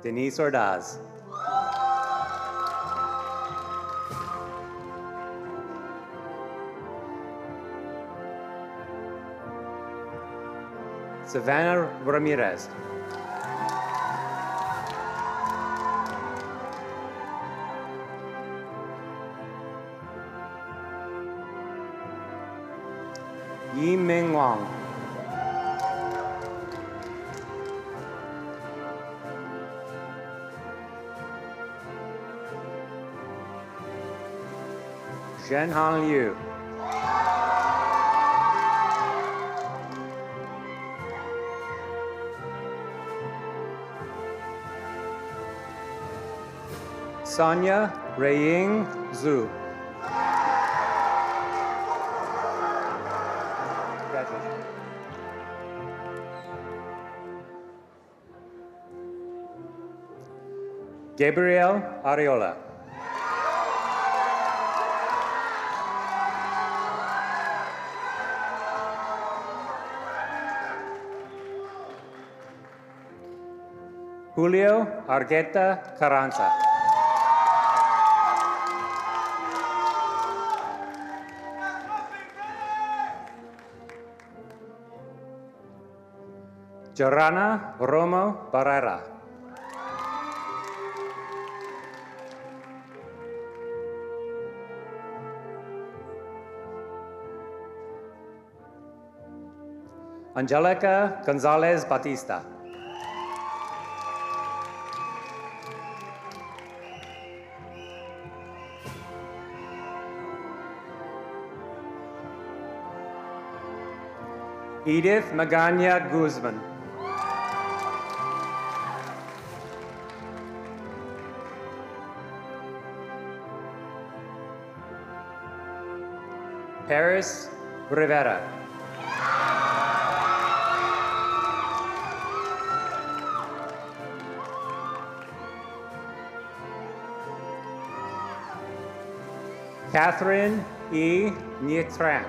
Denise Ordaz. Savannah Ramirez. Yi Ming Wang. Zhenhan Liu. Sonia Raying Zhu. Congratulations. Gabriel Ariola. Julio Argueta Carranza. Jorana Romo Barrera. Angelica Gonzalez Batista. Edith Magana Guzman. Paris Rivera. Catherine E. Nietran.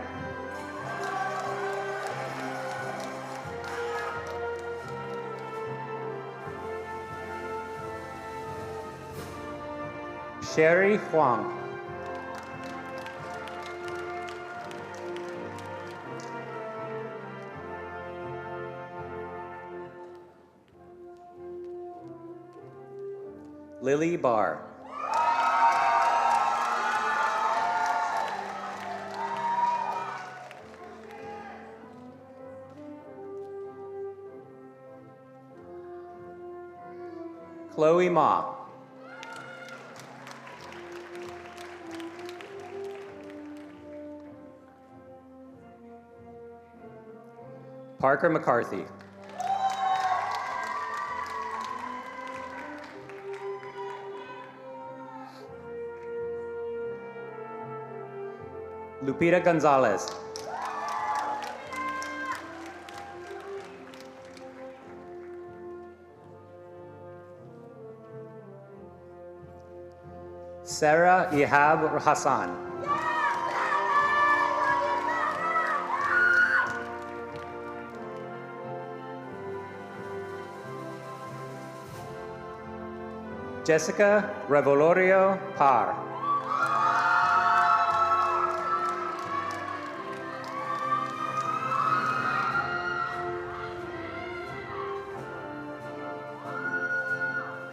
Sherry Huang. Lily Barr. Chloe Ma. Parker McCarthy. Lupita Gonzalez. Sarah Ihab Hassan. Jessica Revolorio Parr.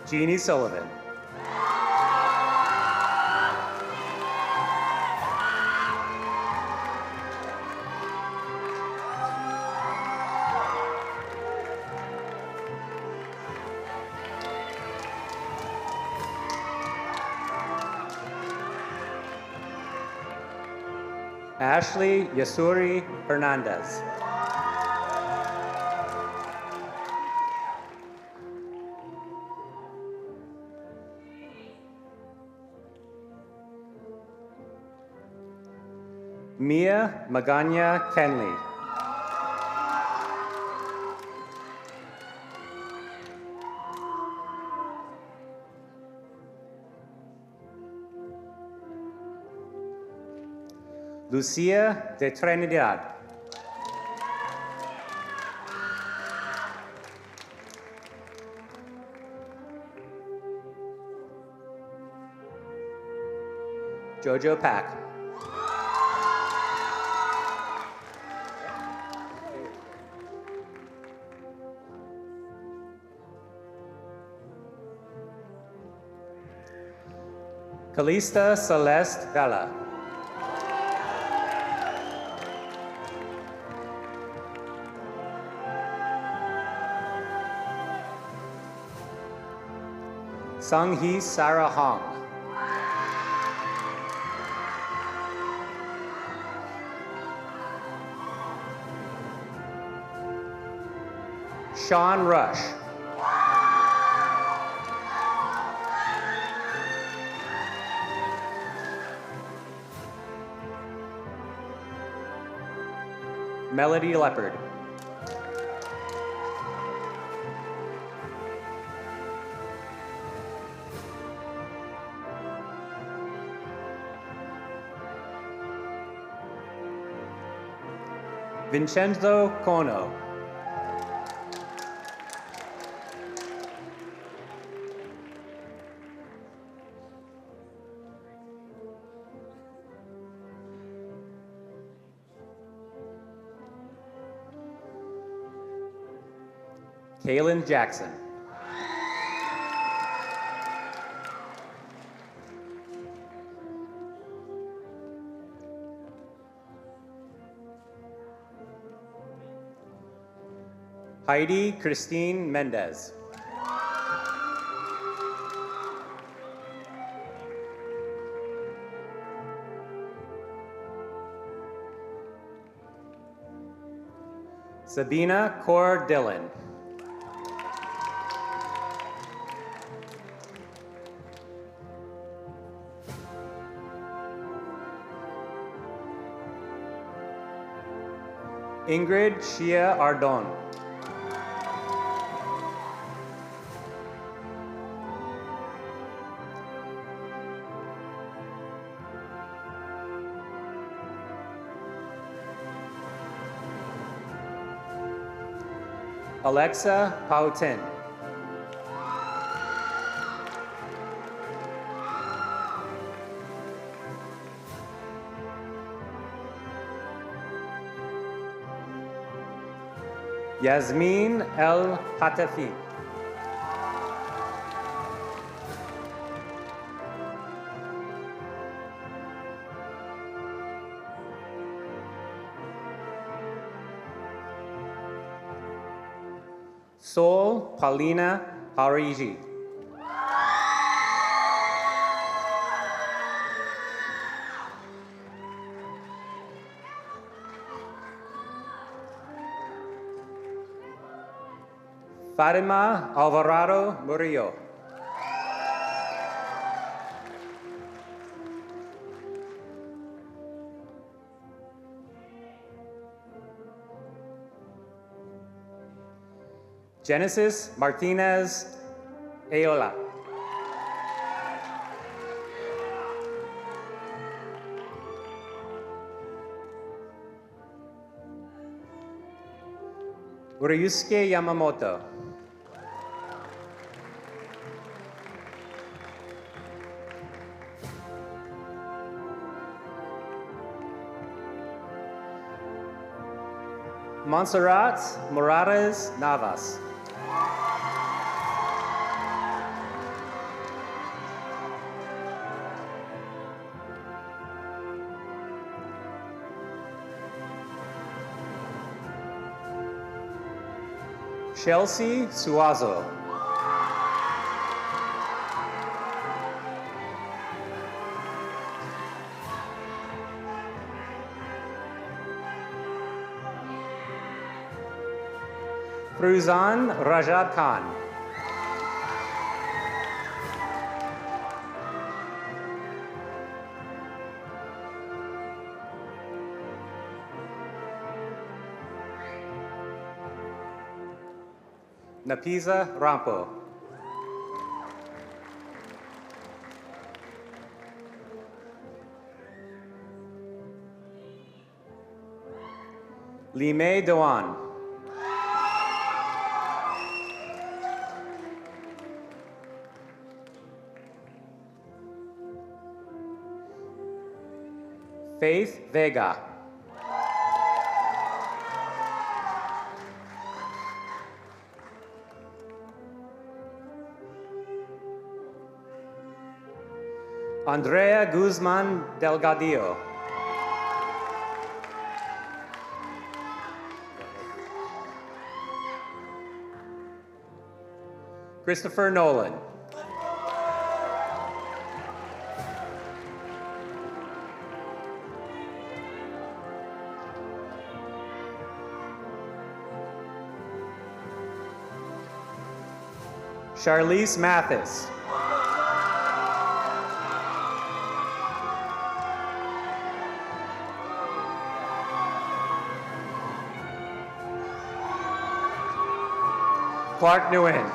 Jeannie Sullivan. Ashley Yasuri Hernandez. Mia Magana Kenley. Lucia de Trinidad. Jojo Pack. Calista Celeste Vela. Sung-hee Sarah Hong. Sean Rush. Melody Leopard. Vincenzo Cono. Kaylin Jackson. Heidi Christine Mendez. Sabina Kaur Dillon. Ingrid Shia Ardon. Alexa Pautin. Yasmin El Hatafi. Sol Paulina Hariji. Fatima Alvarado Murillo. Genesis Martinez Ayola. Ryusuke Yamamoto. Montserrat Morales Navas. Chelsea Suazo. Fruzan Rajab Khan. Napiza Rampo. Lime Dewan. Faith Vega. Andrea Guzman Delgadillo. Christopher Nolan. Charlize Mathis. Clark Nguyen.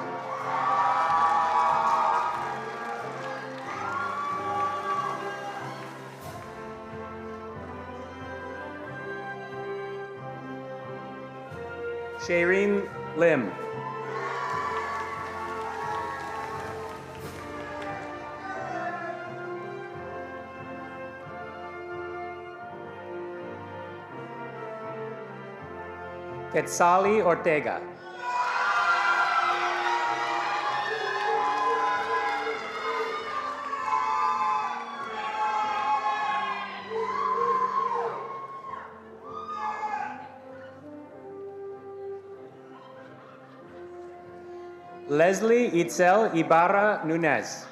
Shaireen Lim. Quetzali Ortega. Leslie Itzel Ibarra Nunez.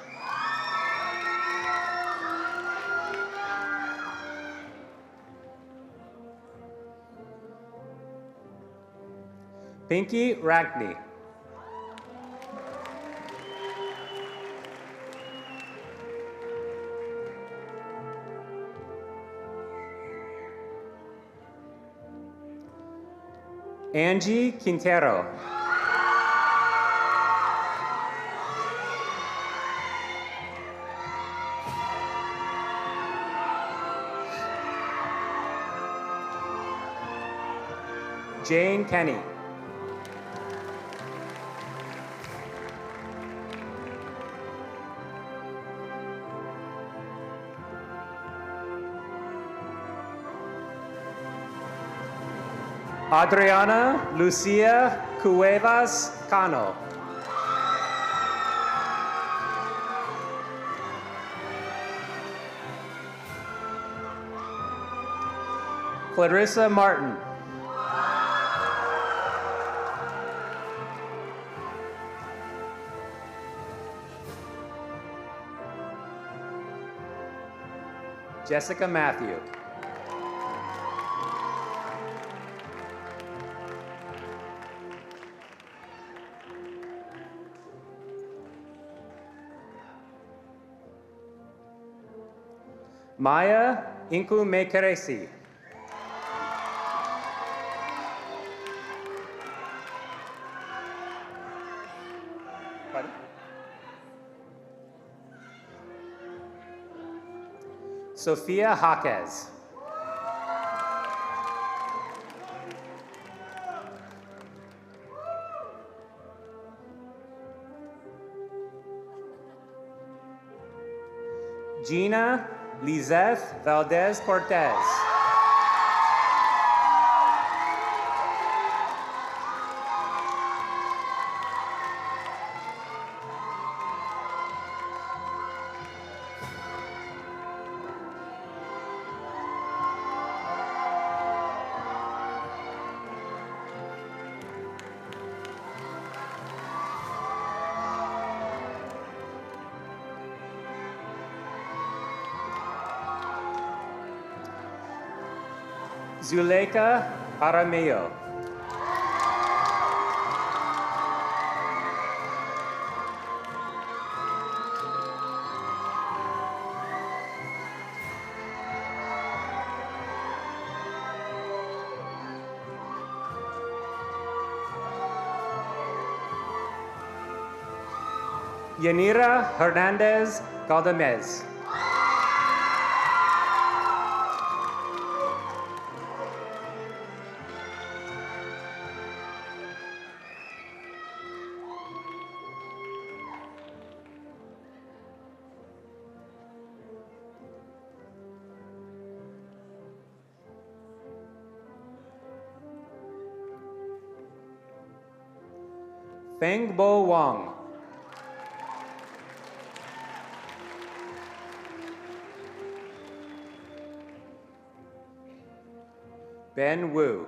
Pinky Rackney. Angie Quintero. Jane Kenny. Adriana Lucia Cuevas Cano. Clarissa Martin. Jessica Matthew. Maya Inku Mekeresi. Pardon? Sophia Jaquez. Gina Lizeth Valdez Cortez. Zuleika Arameo. Yanira Hernandez Galdamez. Feng Bo Wang. Ben Wu.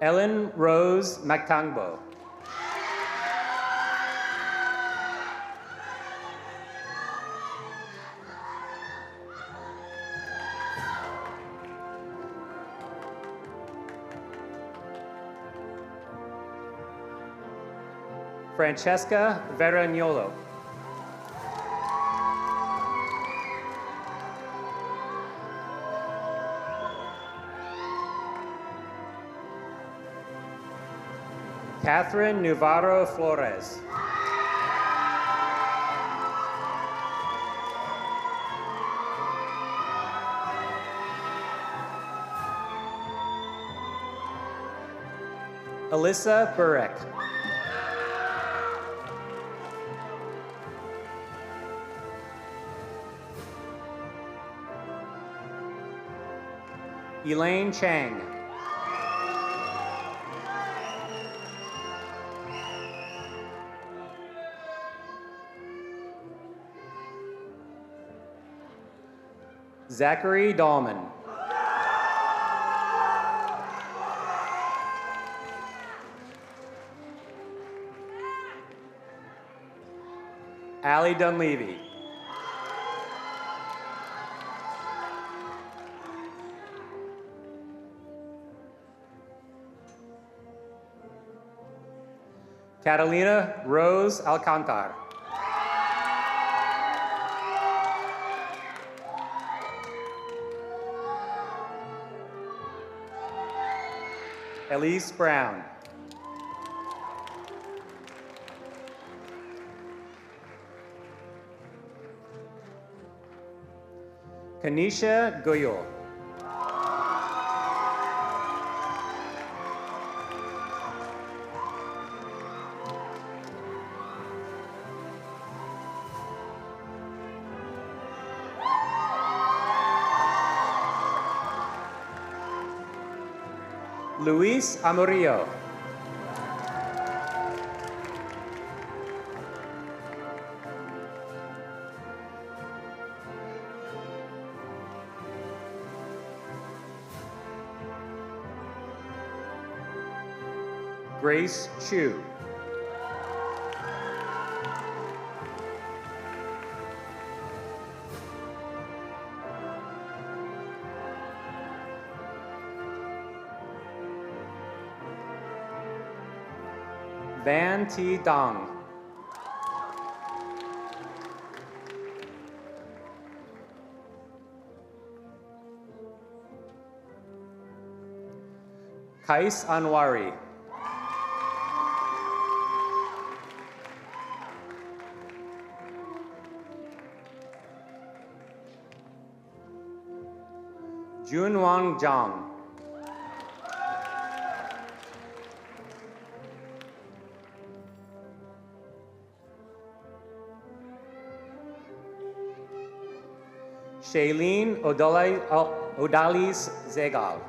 Ellen Rose Mactangbo. Francesca Veragnolo. Catherine Navarro Flores. Alyssa Burek. Elaine Chang. Zachary Dahlman. Allie Dunleavy. Catalina Rose Alcantar. Elise Brown. Kanisha Goyol. Luis Amorillo. Grace Chu. Van T. Dong. Kais Anwari. Junwang Zhang. Shailene Odalis Zegal.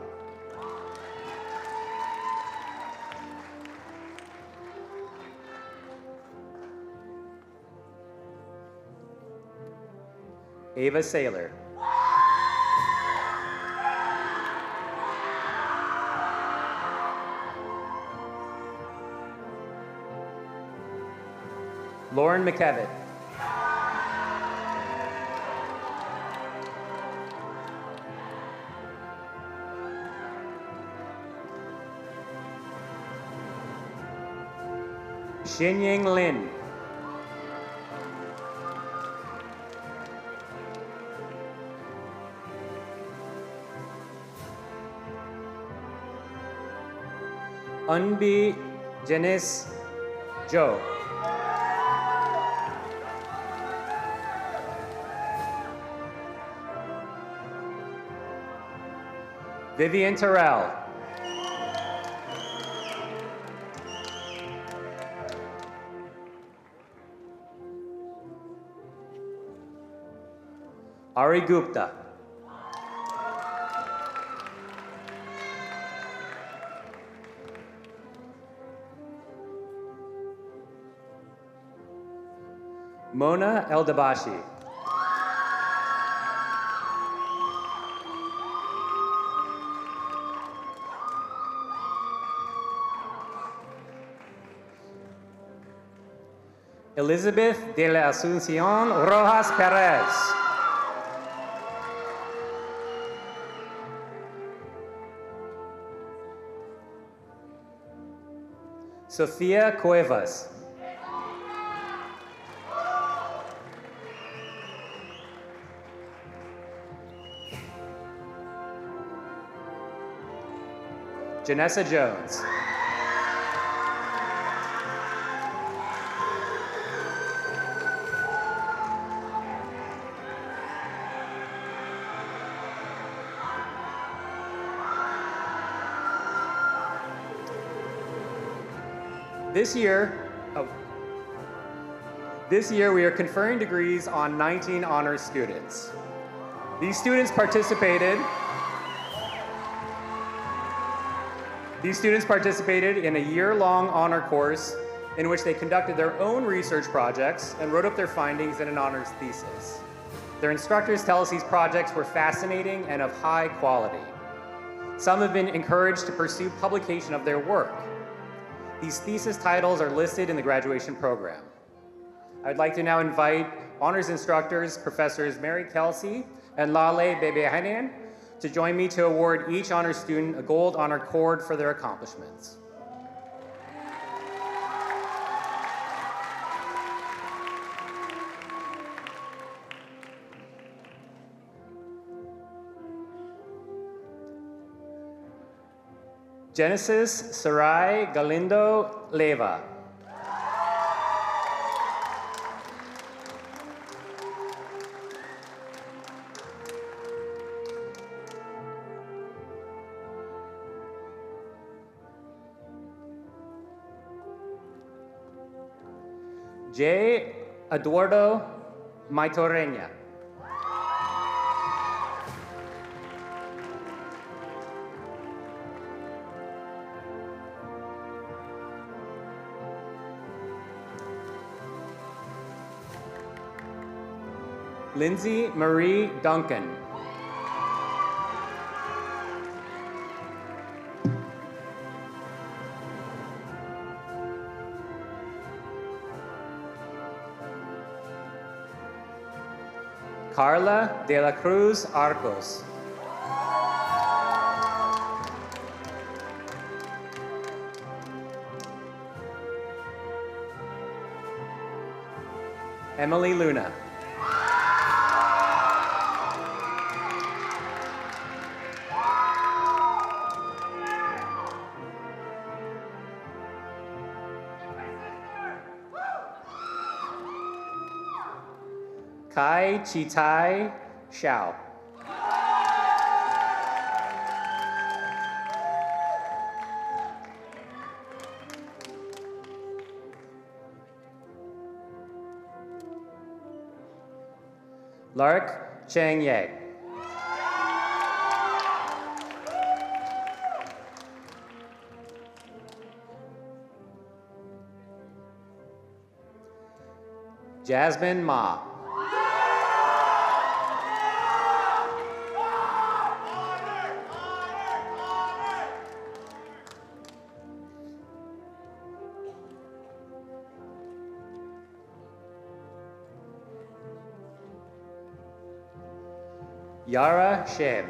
Ava Saylor. Lauren McKevitt. Xinying Lin. Unbi Janice Joe. Vivian Terrell. Ari Gupta. Mona Eldabashi. Elizabeth de la Asunción Rojas Perez. Sofia Cuevas. Janessa Jones. This year we are conferring degrees on 19 honors students. These students participated in a year-long honor course in which they conducted their own research projects and wrote up their findings in an honors thesis. Their instructors tell us these projects were fascinating and of high quality. Some have been encouraged to pursue publication of their work. These thesis titles are listed in the graduation program. I'd like to now invite honors instructors, Professors Mary Kelsey and Lale Bebehanen, to join me to award each honors student a gold honor cord for their accomplishments. Genesis Sarai Galindo Leva. J. Eduardo Maitorena. Lindsay Marie Duncan. Carla de la Cruz Arcos. Emily Luna. Kai Chitai Xiao. Lark Cheng Ye. Jasmine Ma. Yara Shem.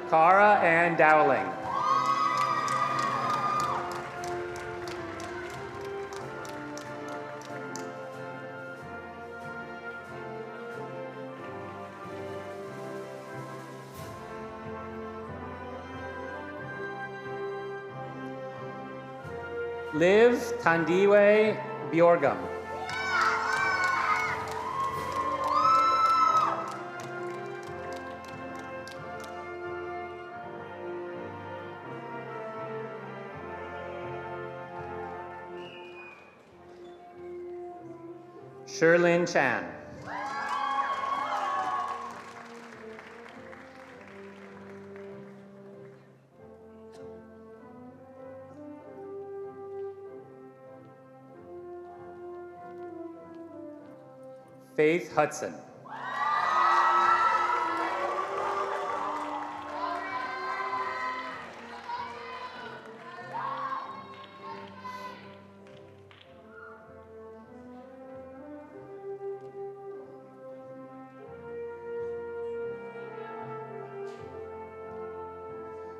Cara Ann Dowling. Liv Tandiwe Bjorgum. Sherlyn Chan. Faith Hudson.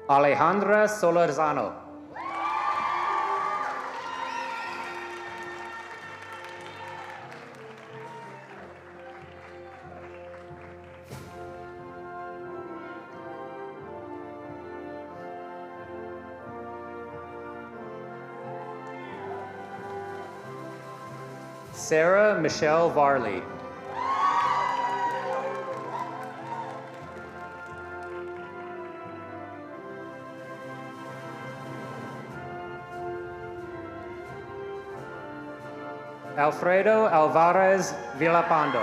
Alejandra Solorzano. Sarah Michelle Varley. Alfredo Alvarez Villapando.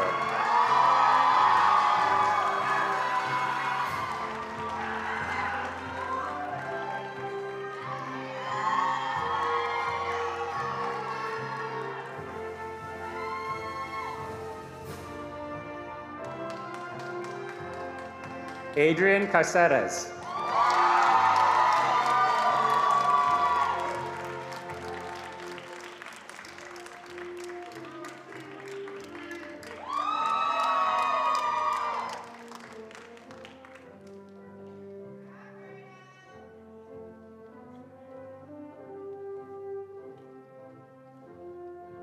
Adrian Caceres.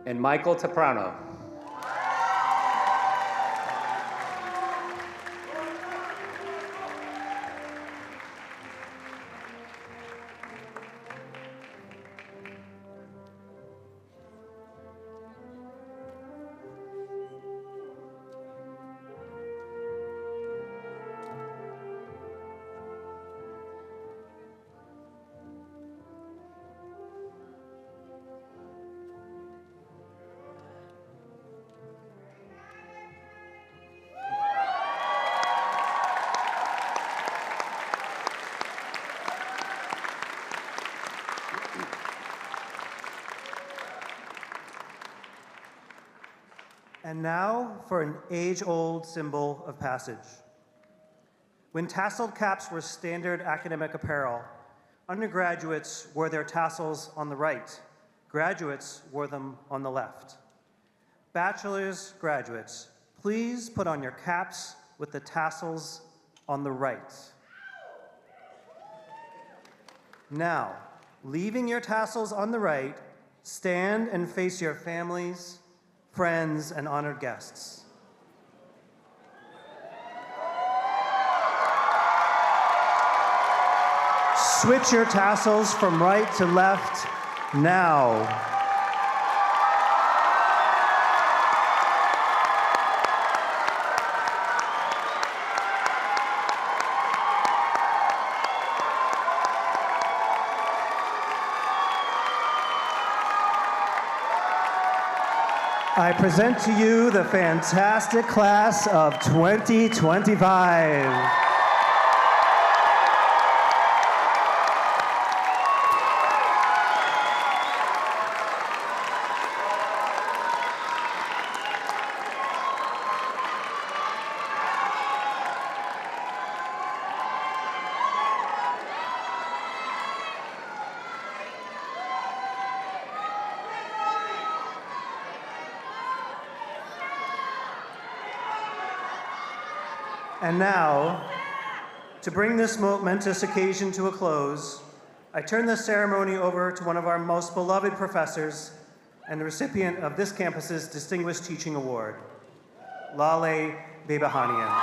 And Michael Taprano. And now for an age-old symbol of passage. When tasseled caps were standard academic apparel, undergraduates wore their tassels on the right, graduates wore them on the left. Bachelor's graduates, please put on your caps with the tassels on the right. Now, leaving your tassels on the right, stand and face your families, friends, and honored guests. Switch your tassels from right to left now. I present to you the fantastic class of 2025. And now, to bring this momentous occasion to a close, I turn this ceremony over to one of our most beloved professors and the recipient of this campus's Distinguished Teaching Award, Lale Bebahanian.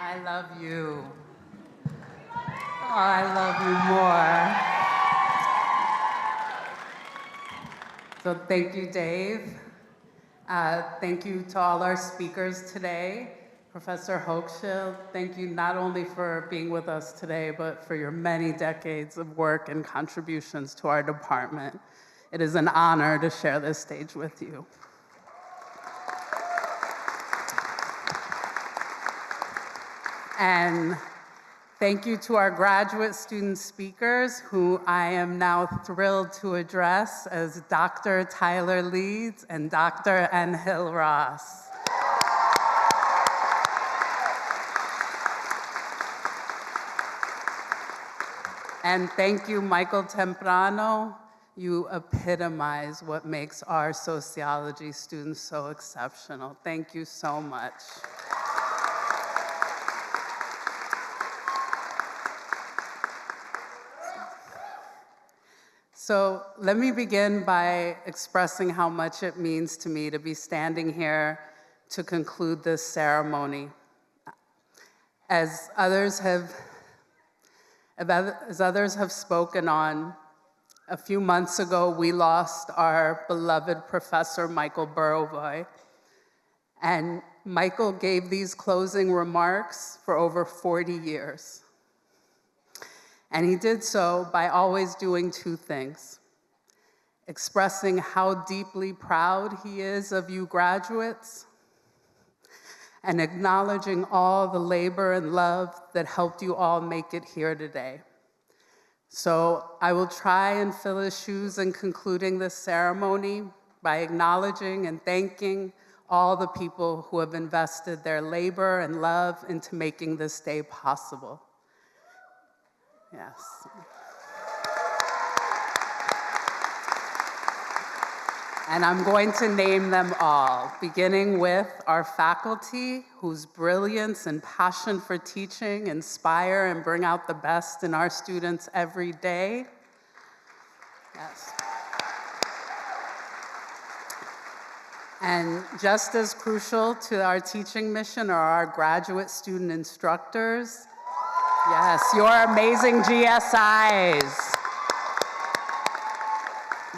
I love you. Oh, I love you more. So thank you, Dave. Thank you to all our speakers today. Professor Hochschild, thank you not only for being with us today, but for your many decades of work and contributions to our department. It is an honor to share this stage with you. And thank you to our graduate student speakers, who I am now thrilled to address as Dr. Tyler Leeds and Dr. Angel Ross. And thank you, Michael Temprano. You epitomize what makes our sociology students so exceptional. Thank you so much. So let me begin by expressing how much it means to me to be standing here to conclude this ceremony. As others have spoken on, a few months ago, we lost our beloved Professor Michael Burrovoy. And Michael gave these closing remarks for over 40 years. And he did so by always doing two things: expressing how deeply proud he is of you graduates, and acknowledging all the labor and love that helped you all make it here today. So I will try and fill his shoes in concluding this ceremony by acknowledging and thanking all the people who have invested their labor and love into making this day possible. Yes. And I'm going to name them all, beginning with our faculty, whose brilliance and passion for teaching inspire and bring out the best in our students every day. Yes. And just as crucial to our teaching mission are our graduate student instructors. Yes, your amazing GSIs.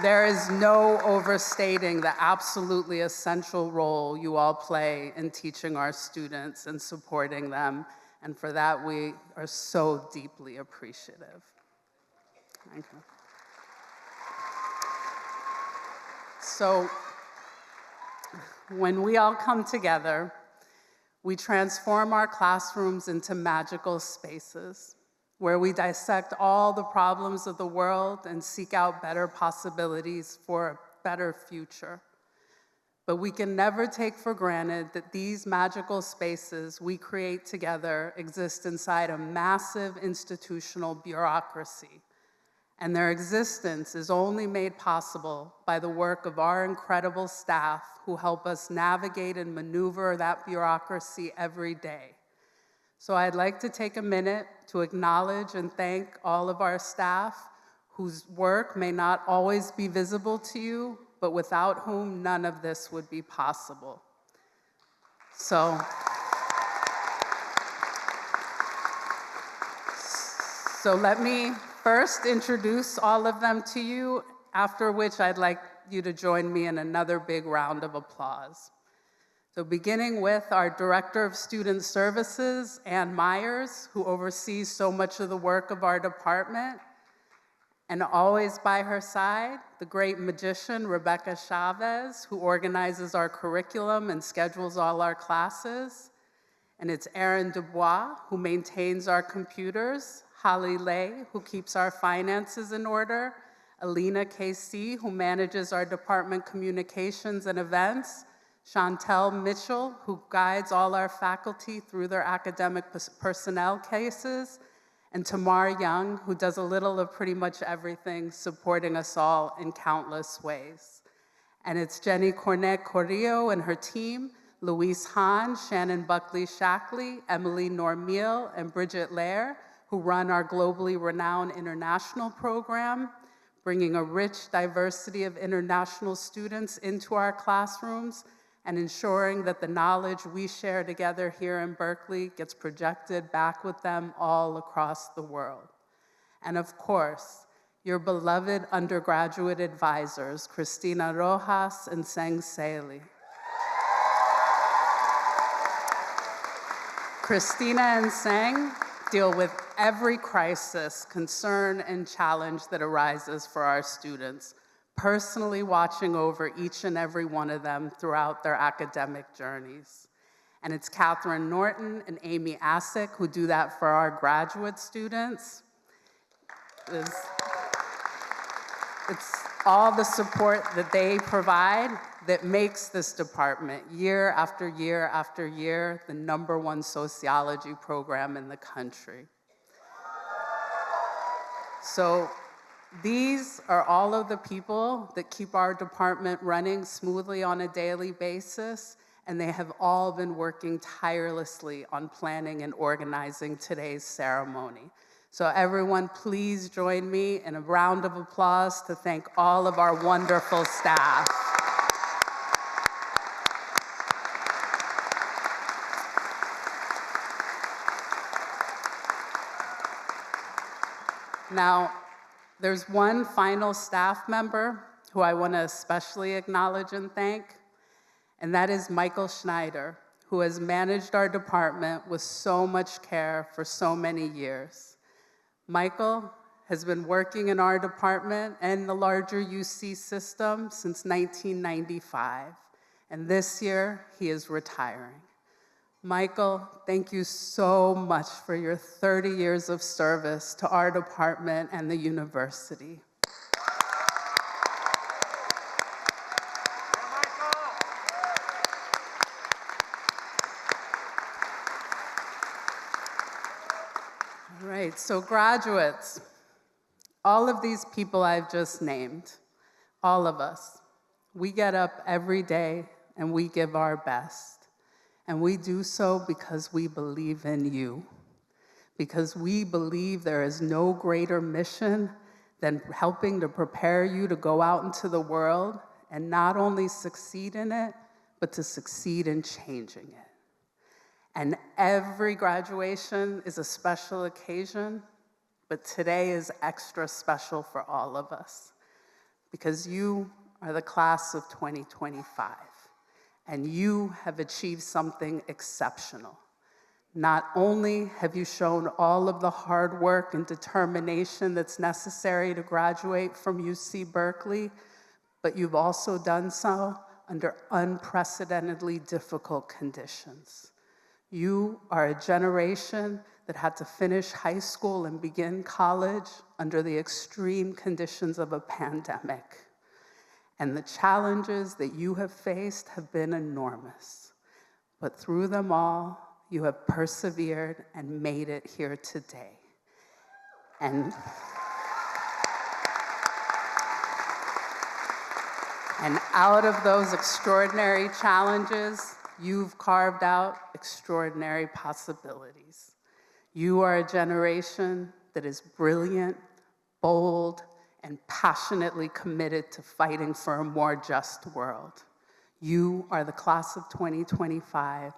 There is no overstating the absolutely essential role you all play in teaching our students and supporting them. And for that, we are so deeply appreciative. Thank you. So, when we all come together, We transform our classrooms into magical spaces where we dissect all the problems of the world and seek out better possibilities for a better future. But we can never take for granted that these magical spaces we create together exist inside a massive institutional bureaucracy. And their existence is only made possible by the work of our incredible staff who help us navigate and maneuver that bureaucracy every day. So I'd like to take a minute to acknowledge and thank all of our staff whose work may not always be visible to you, but without whom none of this would be possible. So let me first introduce all of them to you, after which I'd like you to join me in another big round of applause. So beginning with our Director of Student Services, Ann Myers, who oversees so much of the work of our department, and always by her side, the great magician, Rebecca Chavez, who organizes our curriculum and schedules all our classes. And it's Erin Dubois, who maintains our computers, Holly Lay, who keeps our finances in order, Alina KC, who manages our department communications and events, Chantel Mitchell, who guides all our faculty through their academic personnel cases, and Tamar Young, who does a little of pretty much everything, supporting us all in countless ways. And it's Jenny Cornet Corrillo and her team, Louise Hahn, Shannon Buckley-Shackley, Emily Normil, and Bridget Lair, who run our globally renowned international program, bringing a rich diversity of international students into our classrooms and ensuring that the knowledge we share together here in Berkeley gets projected back with them all across the world. And of course, your beloved undergraduate advisors, Christina Rojas and Seng Saley. Christina and Seng deal with every crisis, concern, and challenge that arises for our students, personally watching over each and every one of them throughout their academic journeys. And it's Catherine Norton and Amy Asick who do that for our graduate students. It's all the support that they provide that makes this department, year after year after year, the #1 sociology program in the country. So these are all of the people that keep our department running smoothly on a daily basis, and they have all been working tirelessly on planning and organizing today's ceremony. So everyone, please join me in a round of applause to thank all of our wonderful staff. Now, there's one final staff member who I want to especially acknowledge and thank, and that is Michael Schneider, who has managed our department with so much care for so many years. Michael has been working in our department and the larger UC system since 1995, and this year he is retiring. Michael, thank you so much for your 30 years of service to our department and the university. All right, so graduates, all of these people I've just named, all of us, we get up every day and we give our best. And we do so because we believe in you, because we believe there is no greater mission than helping to prepare you to go out into the world and not only succeed in it, but to succeed in changing it. And every graduation is a special occasion, but today is extra special for all of us because you are the class of 2025. And you have achieved something exceptional. Not only have you shown all of the hard work and determination that's necessary to graduate from UC Berkeley, but you've also done so under unprecedentedly difficult conditions. You are a generation that had to finish high school and begin college under the extreme conditions of a pandemic. And the challenges that you have faced have been enormous. But through them all, you have persevered and made it here today. And out of those extraordinary challenges, you've carved out extraordinary possibilities. You are a generation that is brilliant, bold, and passionately committed to fighting for a more just world. You are the class of 2025,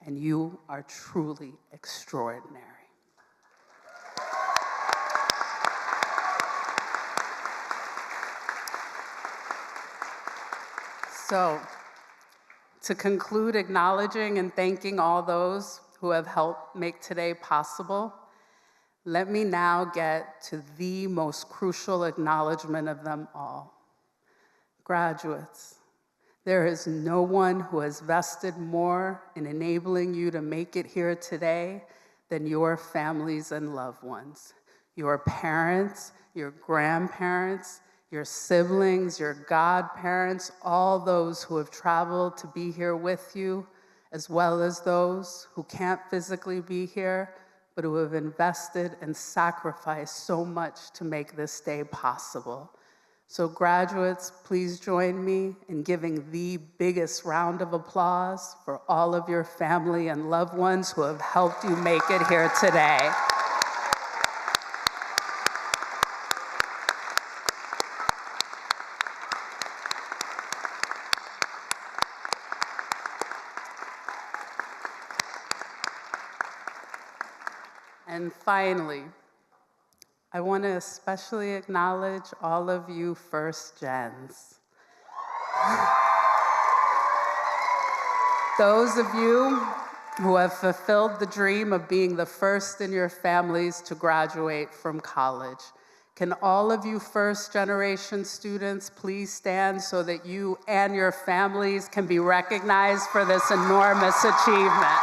and you are truly extraordinary. So, to conclude acknowledging and thanking all those who have helped make today possible, let me now get to the most crucial acknowledgement of them all. Graduates, there is no one who has vested more in enabling you to make it here today than your families and loved ones. Your parents, your grandparents, your siblings, your godparents, all those who have traveled to be here with you, as well as those who can't physically be here, but who have invested and sacrificed so much to make this day possible. So graduates, please join me in giving the biggest round of applause for all of your family and loved ones who have helped you make it here today. And finally, I want to especially acknowledge all of you first gens. Those of you who have fulfilled the dream of being the first in your families to graduate from college. Can all of you first generation students please stand so that you and your families can be recognized for this enormous achievement?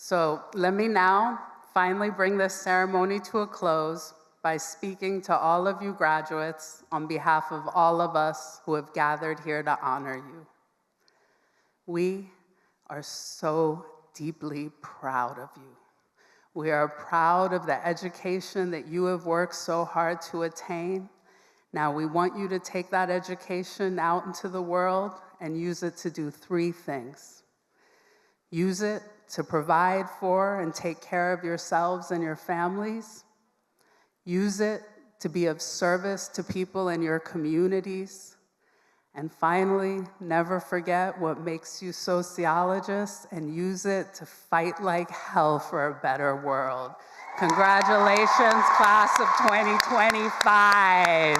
So let me now finally bring this ceremony to a close by speaking to all of you graduates on behalf of all of us who have gathered here to honor you. We are so deeply proud of you. We are proud of the education that you have worked so hard to attain. Now we want you to take that education out into the world and use it to do three things. Use it to provide for and take care of yourselves and your families. Use it to be of service to people in your communities. And finally, never forget what makes you sociologists and use it to fight like hell for a better world. Congratulations, class of 2025.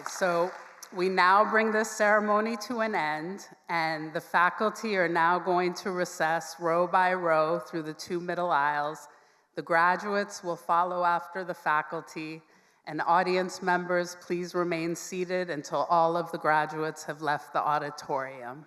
So we now bring this ceremony to an end, and the faculty are now going to recess row by row through the two middle aisles. The graduates will follow after the faculty, and audience members, please remain seated until all of the graduates have left the auditorium.